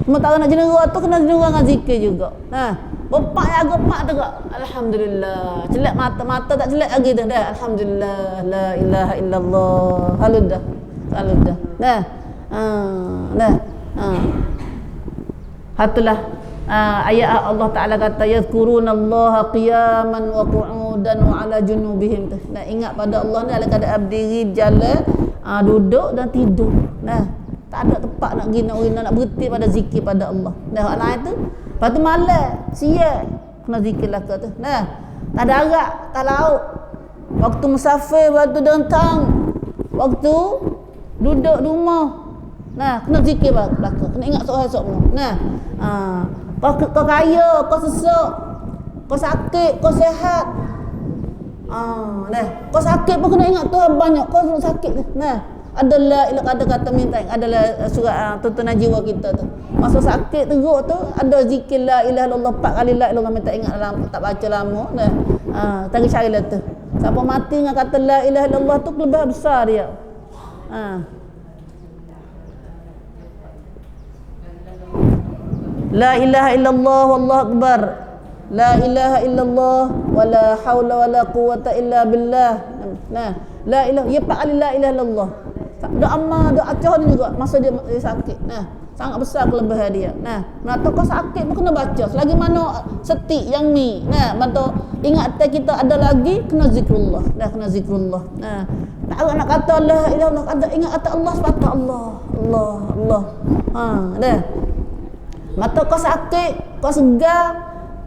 sementara nak jenera tu kena jenera dengan zikir juga. Nah bapak yang agak mak tu alhamdulillah. Celak mata tak celak lagi dah. Alhamdulillah la ilaha illallah. Haludah. Nah. Nah. Hatulah ayat Allah Ta'ala kata yazkurunallaha qiyaman wa qu'udan wa ala junubihim. Nah, ingat pada Allah ni dalam keadaan berdiri, berjalan, duduk dan tidur. Nah, tak ada tempat nak gina nak berhenti pada zikir pada Allah. Nah, anak itu lepas tu malam siang kena zikirlah ke tu. Nah, tak ada arak, tak lauk. Waktu musafir, waktu dentang, waktu duduk rumah. Nah, kena zikir belaka. Kena ingat sok-sok semua. Nah, kau kaya, kau sesak, kau sakit, kau sihat. Nah, kau sakit pun kena ingat Tuhan banyak. Kau sakit. Nah, adalah ada kata minta adalah surat tuntunan jiwa kita tu. Masa sakit teruk tu ada zikir la ilaha illallah 4 kali la ilaha minta ingat dalam tak baca lama. Nah, tadi carilah tu. Siapa mati dengan kata la ilaha illallah tu kelebihan besar dia. La ilaha illallah wallahu akbar. La ilaha illallah wala haula wala quwata illa billah. Nah, la ilaha ya pak la ilaha illallah. Doa amma doa acah ni juga masa dia sakit. Nah, sangat besar kelebihan dia. Nah, kau sakit pun kena baca. Selagi mana setik yang ni. Nah, bantu ingat kita ada lagi kena zikrullah. Dah kena zikrullah. Nah, tak nak kata la ilaha illallah ada ingat kata Allah sebab Allah. Dah. Mata kau sakit, kau segar,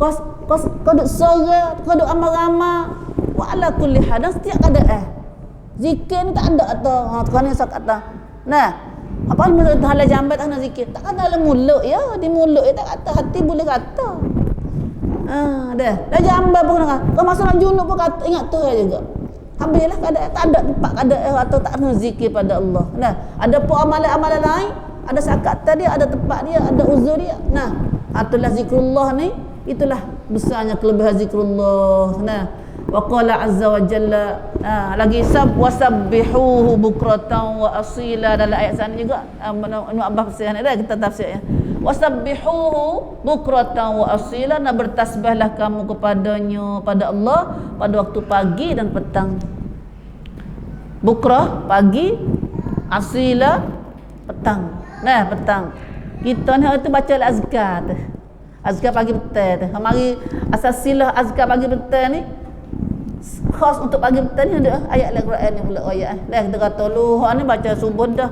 kau duk sora, kau duk amal-amal. Wa ala kulli hal setiap keadaan. Zikir ni tak ada atau Tuhan yang kata. Nah, apa menurut halal jambat tak nak zikir? Tak kata dalam mulut ya, di mulut tak kata, hati boleh kata. Dah jambat pun kata. Kau masa nak junub pun kata ingat Tuhan juga. Habislah keadaan tak ada tempat keadaan atau tak nak zikir pada Allah. Nah, ada pun amalan-amalan lain ada sakat dia, ada tempat dia, ada uzur dia. Nah, itulah zikrullah ni, itulah besarnya kelebihan zikrullah. Nah, wa qala azza wa jalla, lagi wasabbihuhu bukratan wa asila dalam ayat sana juga. Ibn Abbas tafsir ni dah kita tafsir ya. Wasabbihuhu bukratan wa asila, nak bertasbihlah kamu kepadanya pada Allah pada waktu pagi dan petang. Bukrah pagi, asila petang. Nah, petang. Kita ni hari tu baca azkar tu. Azkar pagi petang tu. Mari asasilah azkar pagi petang ni khas untuk pagi petang ni ada ayat Al-Quran ni pula ayat. Lah kita kata luha ni baca subuh dah.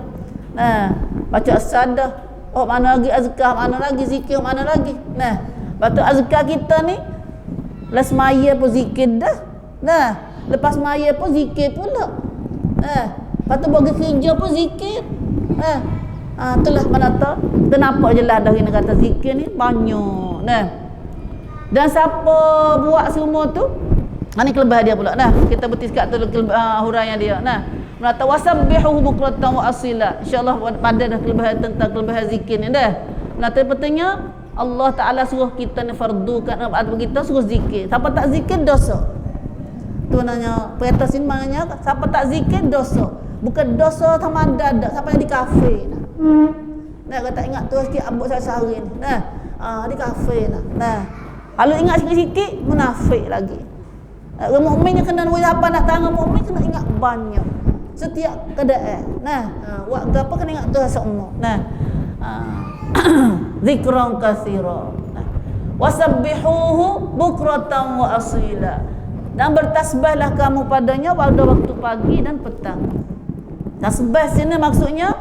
Nah, baca asar dah. Oh, mana lagi azkar, mana lagi zikir, mana lagi. Nah, lepas azkar kita ni lepas maya pun zikir dah. Nah, lepas maya pun zikir pula. Nah, lepas tu bagi kerja pun zikir. Nah, itulah menata. Kenapa jelas dah kena kata zikir ni banyak. Nah. Dan siapa buat semua tu? Ini kelebihan dia pula. Nah, kita betis kat tu huraian dia. Nah, mengata wasabbihuhu bukratan wa asila. Insya-Allah pada dah kelebihan tentang kelebihan zikir ni dah. Mengata pentingnya Allah Taala suruh kita ni fardukan apa kita suruh zikir. Siapa tak zikir dosa. Tu nanya perintah sini maknanya siapa tak zikir dosa. Bukan dosa sama ada siapa yang di kafe nah. Nah, kata ingat tu sikit abuk saya sehari ni. Nah, di kafe nah. Nah, kalau ingat sikit-sikit munafik lagi. Orang mukmin yang kena buat apa nak tangan mukmin kena ingat banyak. Setiap keadaan. Nah, buat apa kena ingat tu semua. Nah, zikran katsira. Wasabbihuhu bukratan wa asila. Dan bertasbihlah kamu padanya pada waktu pagi dan petang. Tasbih sini maksudnya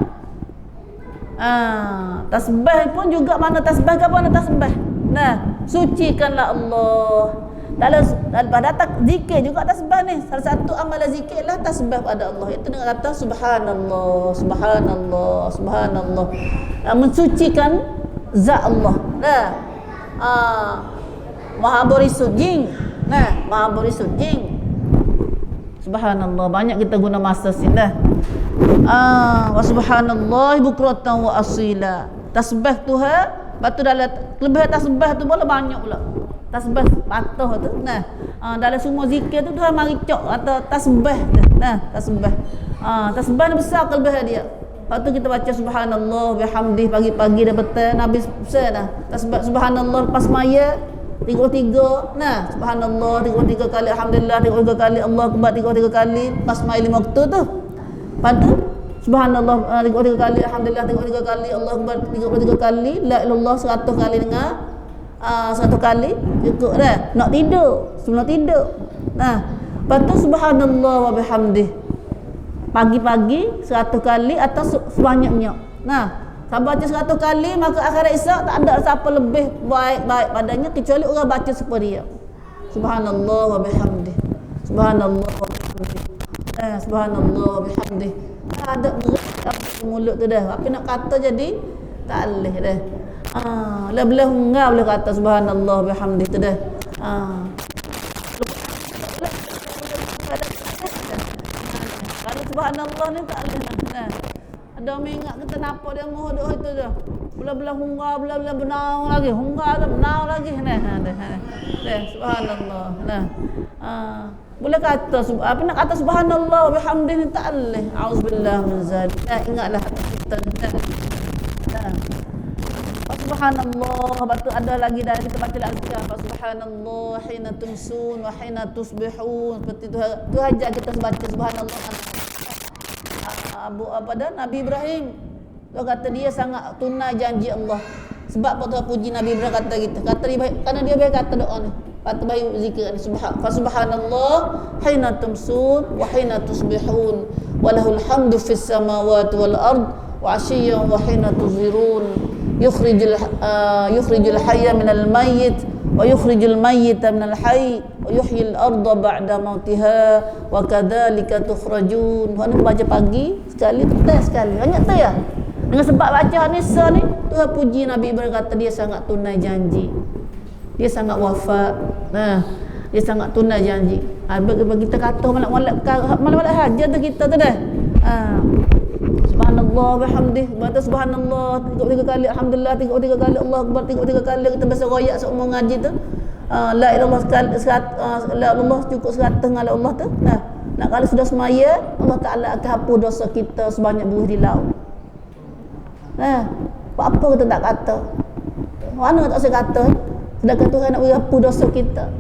tasbih pun juga mana tasbih ke mana tasbih. Nah, sucikanlah Allah. Dalam datang zikir juga tasbih ni. Salah satu amalan zikir lah tasbih pada Allah. Itu dengan kata subhanallah, subhanallah, subhanallah. Mensucikan zat Allah. Nah, maha berisut jing. Nah, maha berisut jing. Subhanallah, banyak kita guna masa sini dah. Wa subhanallah bukratan wa asila. Tasbih Tuhan, batu dalam lebih tasbih tu pula banyak pula. Tasbih patuh tu. Nah, dalam semua zikir tu Tuhan mari cok atau tasbih tu. Nah, tasbih. Tasbih ni besar kelebihan dia. Lepas tu kita baca subhanallah bihamdih pagi-pagi dan petang Nabi besar dah. Tasbih subhanallah lepas maya 33. Nah, subhanallah 33 kali, alhamdulillah 33 kali, Allah akbar 33 kali, pas maya 5 waktu tu. Lepas tu subhanallah 33 kali, alhamdulillah 33 kali, Allah akbar 33 kali, la ilaha illallah 100 kali dengar. 100 kali cukup dah nak tidur sebelum tidur. Nah, lepas tu subhanallah wa bihamdih pagi-pagi 100 kali atau sebanyaknya. Nah, siapa baca 100 kali maka akhirat esok tak ada siapa lebih baik-baik padanya kecuali orang baca seperti dia. Subhanallah wa bihamdih, subhanallah wa bihamdih, subhanallah wa bihamdih. Ada berat mulut tu dah apa nak kata jadi tak boleh dah. Lah belah enggak boleh kata subhanallah bihamdih tu dah. Kalau subhanallah ni tak boleh. Ada orang ingat kita nampak dia mohon doa itu dah. Belah-belah hungar, belah-belah benau lagi. Hungar dah benau lagi. Nah, subhanallah. Nah. Boleh kata apa nak kata subhanallah bihamdih ni tak boleh. Auzubillah min zalik. Ingatlah kita. Nah. Subhanallah, batu ada lagi dah kita baca azkar. Subhanallah hina tumsun wa hina tusbihun. Seperti tu ajak kita baca subhanallah. Abu apa dah Nabi Ibrahim. Dia kata dia sangat tunai janji Allah. Sebab apa Tuhan puji Nabi Ibrahim kata gitu. Kata dia baik kerana dia baik kata doa ni. Patut bayu zikir ni subhanallah hina tumsun wa hina tusbihun wa lahul hamdu fis samawati wal ard wa 'ashiyyan wa hina tuzhirun. Yukhrijul hayya minal mayyit wa yukhrijul mayyita minal hayy wa yuhyil arda ba'da mautiha wa kadzalika tukhrajun. Mana baca pagi sekali, petang sekali. Banyak tu ya. Dengan sebab baca An-Nisa ni, Tuhan puji Nabi Ibrahim kata dia sangat tunai janji. Dia sangat wafat. Nah, dia sangat tunai janji. Bagi kita kata malak-malak haja tu kita tu dah. Subhanallah bihamdih, baca subhanallah 33 kali, alhamdulillah 33 kali, Allah akbar 33 kali. Kita biasa royak semua ngaji tu. La ilaha illallah la Allah cukup 100 dengan Allah tu. Nah, nak kalau sudah semaya, Allah Taala akan hapus dosa kita sebanyak buih di laut. Nah, apa kita tak kata? Mana tak saya kata? Sedangkan Tuhan nak hapus dosa kita.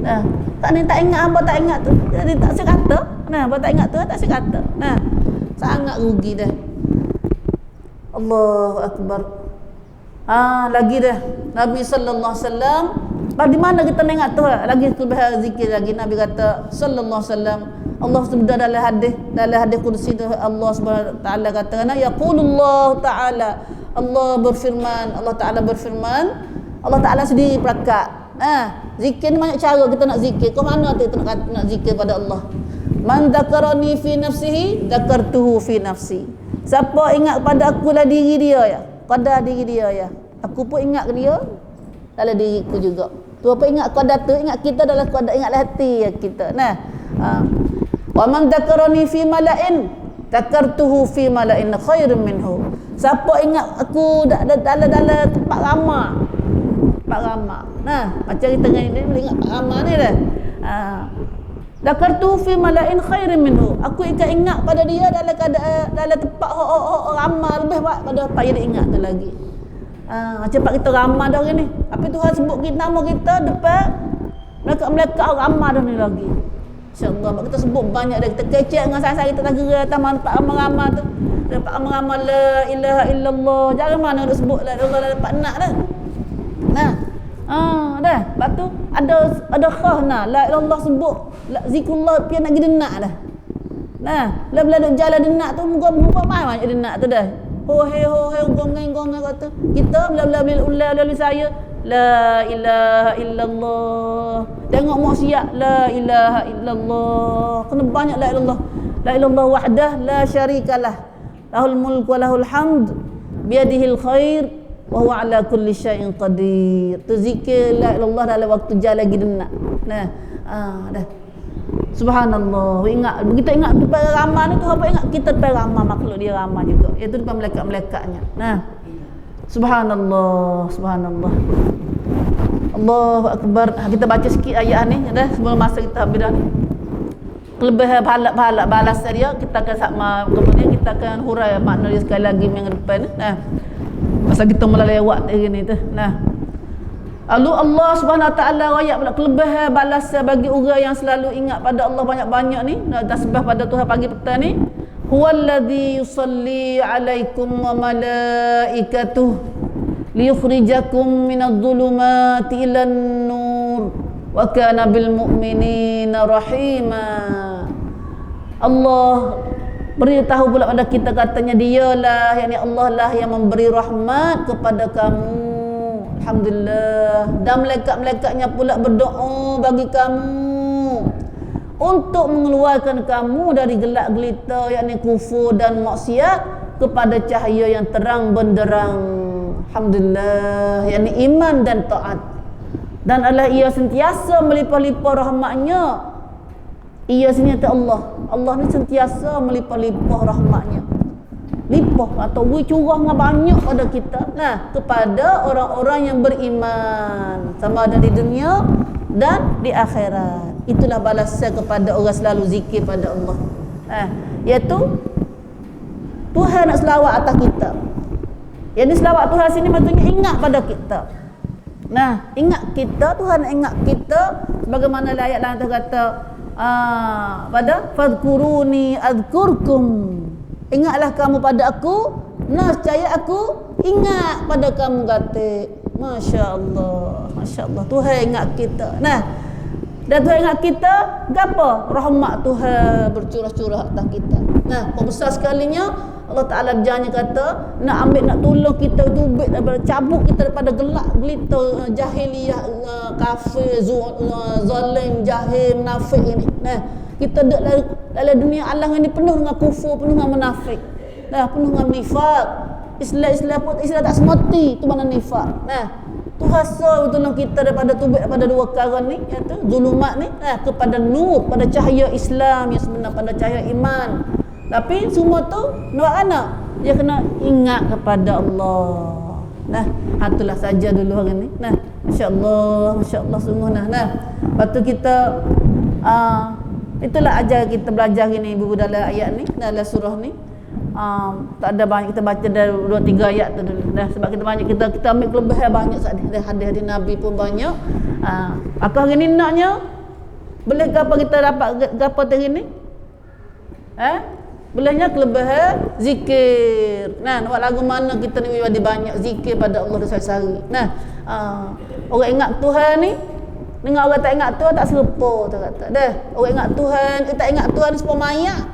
Nah, tak ingat apa tak ingat tu. Jadi tak saya kata. Nah, apa tak ingat tu tak saya kata. Nah, sangat rugi dah. Allahu akbar. Lagi dah Nabi sallallahu alaihi wasallam. Di mana kita nak ingat tu lagi kelebihan zikir lagi. Nabi kata sallallahu alaihi wasallam, Allah sudah dalam hadis qudsi tu Allah Subhanahu wa taala kata yaqulullah taala, Allah berfirman, Allah Taala berfirman, Allah Taala sendiri perakat. Zikir ni banyak cara kita nak zikir. Kau mana tu kita nak zikir pada Allah? Man dzakarani fi nafsihi dzakartuhu fi nafsi. Siapa ingat pada aku lah diri dia ya, pada diri dia ya, aku pun ingat dia dalam diriku juga. Tu apa ingat qadar tu, ingat kita dalam qadar, ingatlah hati kita. Nah, wa man dzakarani fi mala'in takartuhu fi mala'in khairin minhu. Siapa ingat aku dalam tempat ramai. Tempat ramai. Nah, macam kita ni boleh ingat tempat ramai ni dah. Dakartu fi mala'in khairin minhu. Aku ingat pada dia dalam keadaan dalam tempat ramai lebih baik pada apa yang dia ingat tu lagi. Cepat kita ramai dah ni. Tapi Tuhan sebut kita, nama kita depan mereka ramai dah ni lagi. InsyaAllah kita sebut banyak dah. Kita kecek dengan saya kita tak kira taman tempat ramai tu. Tempat ramai la ilaha illallah. Jangan mana nak sebut lah orang dapat nak dah. Nah. Dah. Lepas tu ada khah nah. La ilallah sebut. Zikrullah pian nak pergi denak dah. Nah, bila duk jalan denak tu muka mai denak tu dah. Ho he gong kata. Kita bila ular lalu saya la ilaha illallah. Tengok maksiat la ilaha illallah. Kena banyak la ilallah. La ilallah wahdah la syarikalah. Lahul mulku wa lahul hamd biyadihil khair wa huwa ala kulli syai'in qadir. Tu zikir la ilallah dalam waktu jalan lagi denak. Nah, dah. Subhanallah. Kita ingat depan ramai ni tu apa ingat kita depan ramai makhluk dia ramai juga. Iaitu depan malaikat-malaikatnya. Nah. Subhanallah. Allahu akbar. Kita baca sikit ayat ni dah sebelum masa kita habis dah ni. Kelebihan pahala balas dia kita akan sama kemudian kita akan hurai makna dia sekali lagi minggu depan ni. Nah. Masa kita mula lewat hari ni tu. Nah. Lalu Allah Subhanahu Wa Taala raya pula kelebihan balas bagi orang yang selalu ingat pada Allah banyak-banyak ni, tasbih pada Tuhan pagi petang ni. Huwallazi yusalli 'alaikum wa malaikatuh liyukhrijakum minadh-dhulumati ilan nur wa kana bil mu'minina rahima. Allah beritahu pula pada kita katanya dialah yakni Allah lah yang memberi rahmat kepada kamu. Alhamdulillah. Dan malaikat-malaikatnya pula berdoa bagi kamu untuk mengeluarkan kamu dari gelap gelita yakni kufur dan maksiat kepada cahaya yang terang benderang. Alhamdulillah, yakni iman dan taat. Dan Allah ia sentiasa melimpah-limpah rahmatnya. Ia senyata Allah. Allah ni sentiasa melimpah-limpah rahmatnya. Limpah atau curah dengan banyak pada kita. Nah, kepada orang-orang yang beriman sama ada di dunia dan di akhirat. Itulah balasan kepada orang selalu zikir pada Allah. Iaitu Tuhan nak selawat atas kita. Yang ni selawat Tuhan sini maksudnya ingat pada kita. Nah, ingat kita, Tuhan ingat kita sebagaimana ayat lain tu kata pada fadhkuruni adzkurkum. Ingatlah kamu pada aku, nescaya aku ingat pada kamu kata. Masya-Allah, masya-Allah. Tuhan ingat kita. Nah, dan Tuhan ingat kita, gapo? Rahmat Tuhan bercurah-curah atas kita. Nah, besar sekalinya Allah Taala berjanji kata nak ambil nak tolong kita dubik daripada cabut kita daripada gelap gelita jahiliyah kafir zalim jahil munafik ini. Nah, kita dalam dunia alam ini penuh dengan kufur, penuh dengan munafik. Nah, penuh dengan nifak. Islam pun Islam tak semati tu mana nifak. Nah, tu hasa tolong kita daripada tubik daripada dua perkara ni iaitu zulumat ni kepada nur, pada cahaya Islam yang sebenar, pada cahaya iman. Tapi semua tu nak mana? Dia kena ingat kepada Allah. Nah, itulah saja dulu hari ni. Nah, masya-Allah sungguh nah. Lepas tu kita itulah ajar kita belajar ini ibu dalam ayat ni, dalam surah ni. Tak ada banyak kita baca dari 2-3 ayat tu dulu. Dah sebab kita banyak kita ambil kelebihan banyak hadis-hadis Nabi pun banyak. Apa hari ni naknya? Boleh ke apa kita dapat gapo hari ni? Bolehnya kelebihan zikir. Nah, nak buat lagu mana kita ni ada banyak zikir pada Allah sehari-hari. Nah, orang ingat Tuhan ni dengan orang tak ingat Tuhan tak serupa tu kata. Dah, orang ingat Tuhan, tak ingat Tuhan ni semua mayat.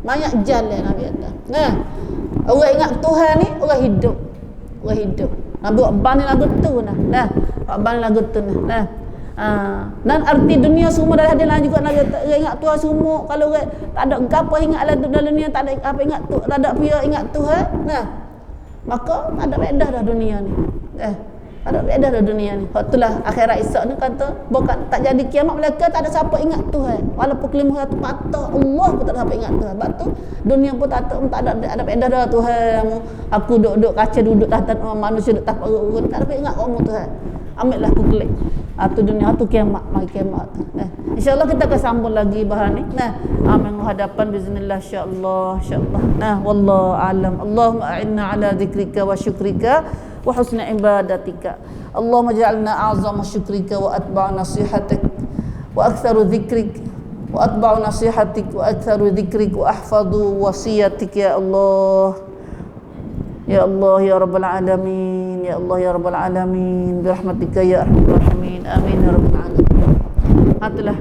Mayat jalan Nabi kata. Nah, orang ingat Tuhan ni orang hidup. Orang hidup. Nabi buat ban ni lagu tu nah. Dah, buat ban lagu tu nah. Dan arti dunia semua dah ada lain juga Nabi ingat Tuhan semua. Kalau orang tak ada apa ingatlah dalam dunia, tak ada apa ingat tu, tak ada apa ingat Tuhan. Nah, maka tak ada faedah dah dunia ni. Ada beda dah dunia ni. Itulah akhirat esok ni kata bukan tak jadi kiamat mereka tak ada siapa ingat Tuhan. Walaupun kelima satu patah Allah pun tak ada siapa ingat Tuhan. Sebab tu dunia pun tak ada beda dah Tuhan. Aku duduk kaca duduk atas manusia duduk tapak urut tak ada ingat kamu Tuhan. Ambillah aku klik. Tu dunia tu kiamat, mai kiamat tu. Nah, insya-Allah kita akan sambung lagi bahan ni. Nah, menghadapan biznillah insya-Allah. Nah, wallahu alam. Allahumma a'inna ala dzikrika wa syukrika wa husni ibadatika. Allahumma ja'alna a'zama syukrika wa atba'a nasihatik wa aktsaru dzikrik wa atba'u nasihatik wa aktsaru dzikrik wa ahfadhu wasiyatik ya Allah. Ya Allah ya rabbal alamin, ya Allah ya rabbal alamin, bi rahmatika ya arhamar rahimin. Amin ya rabbal alamin. Itulah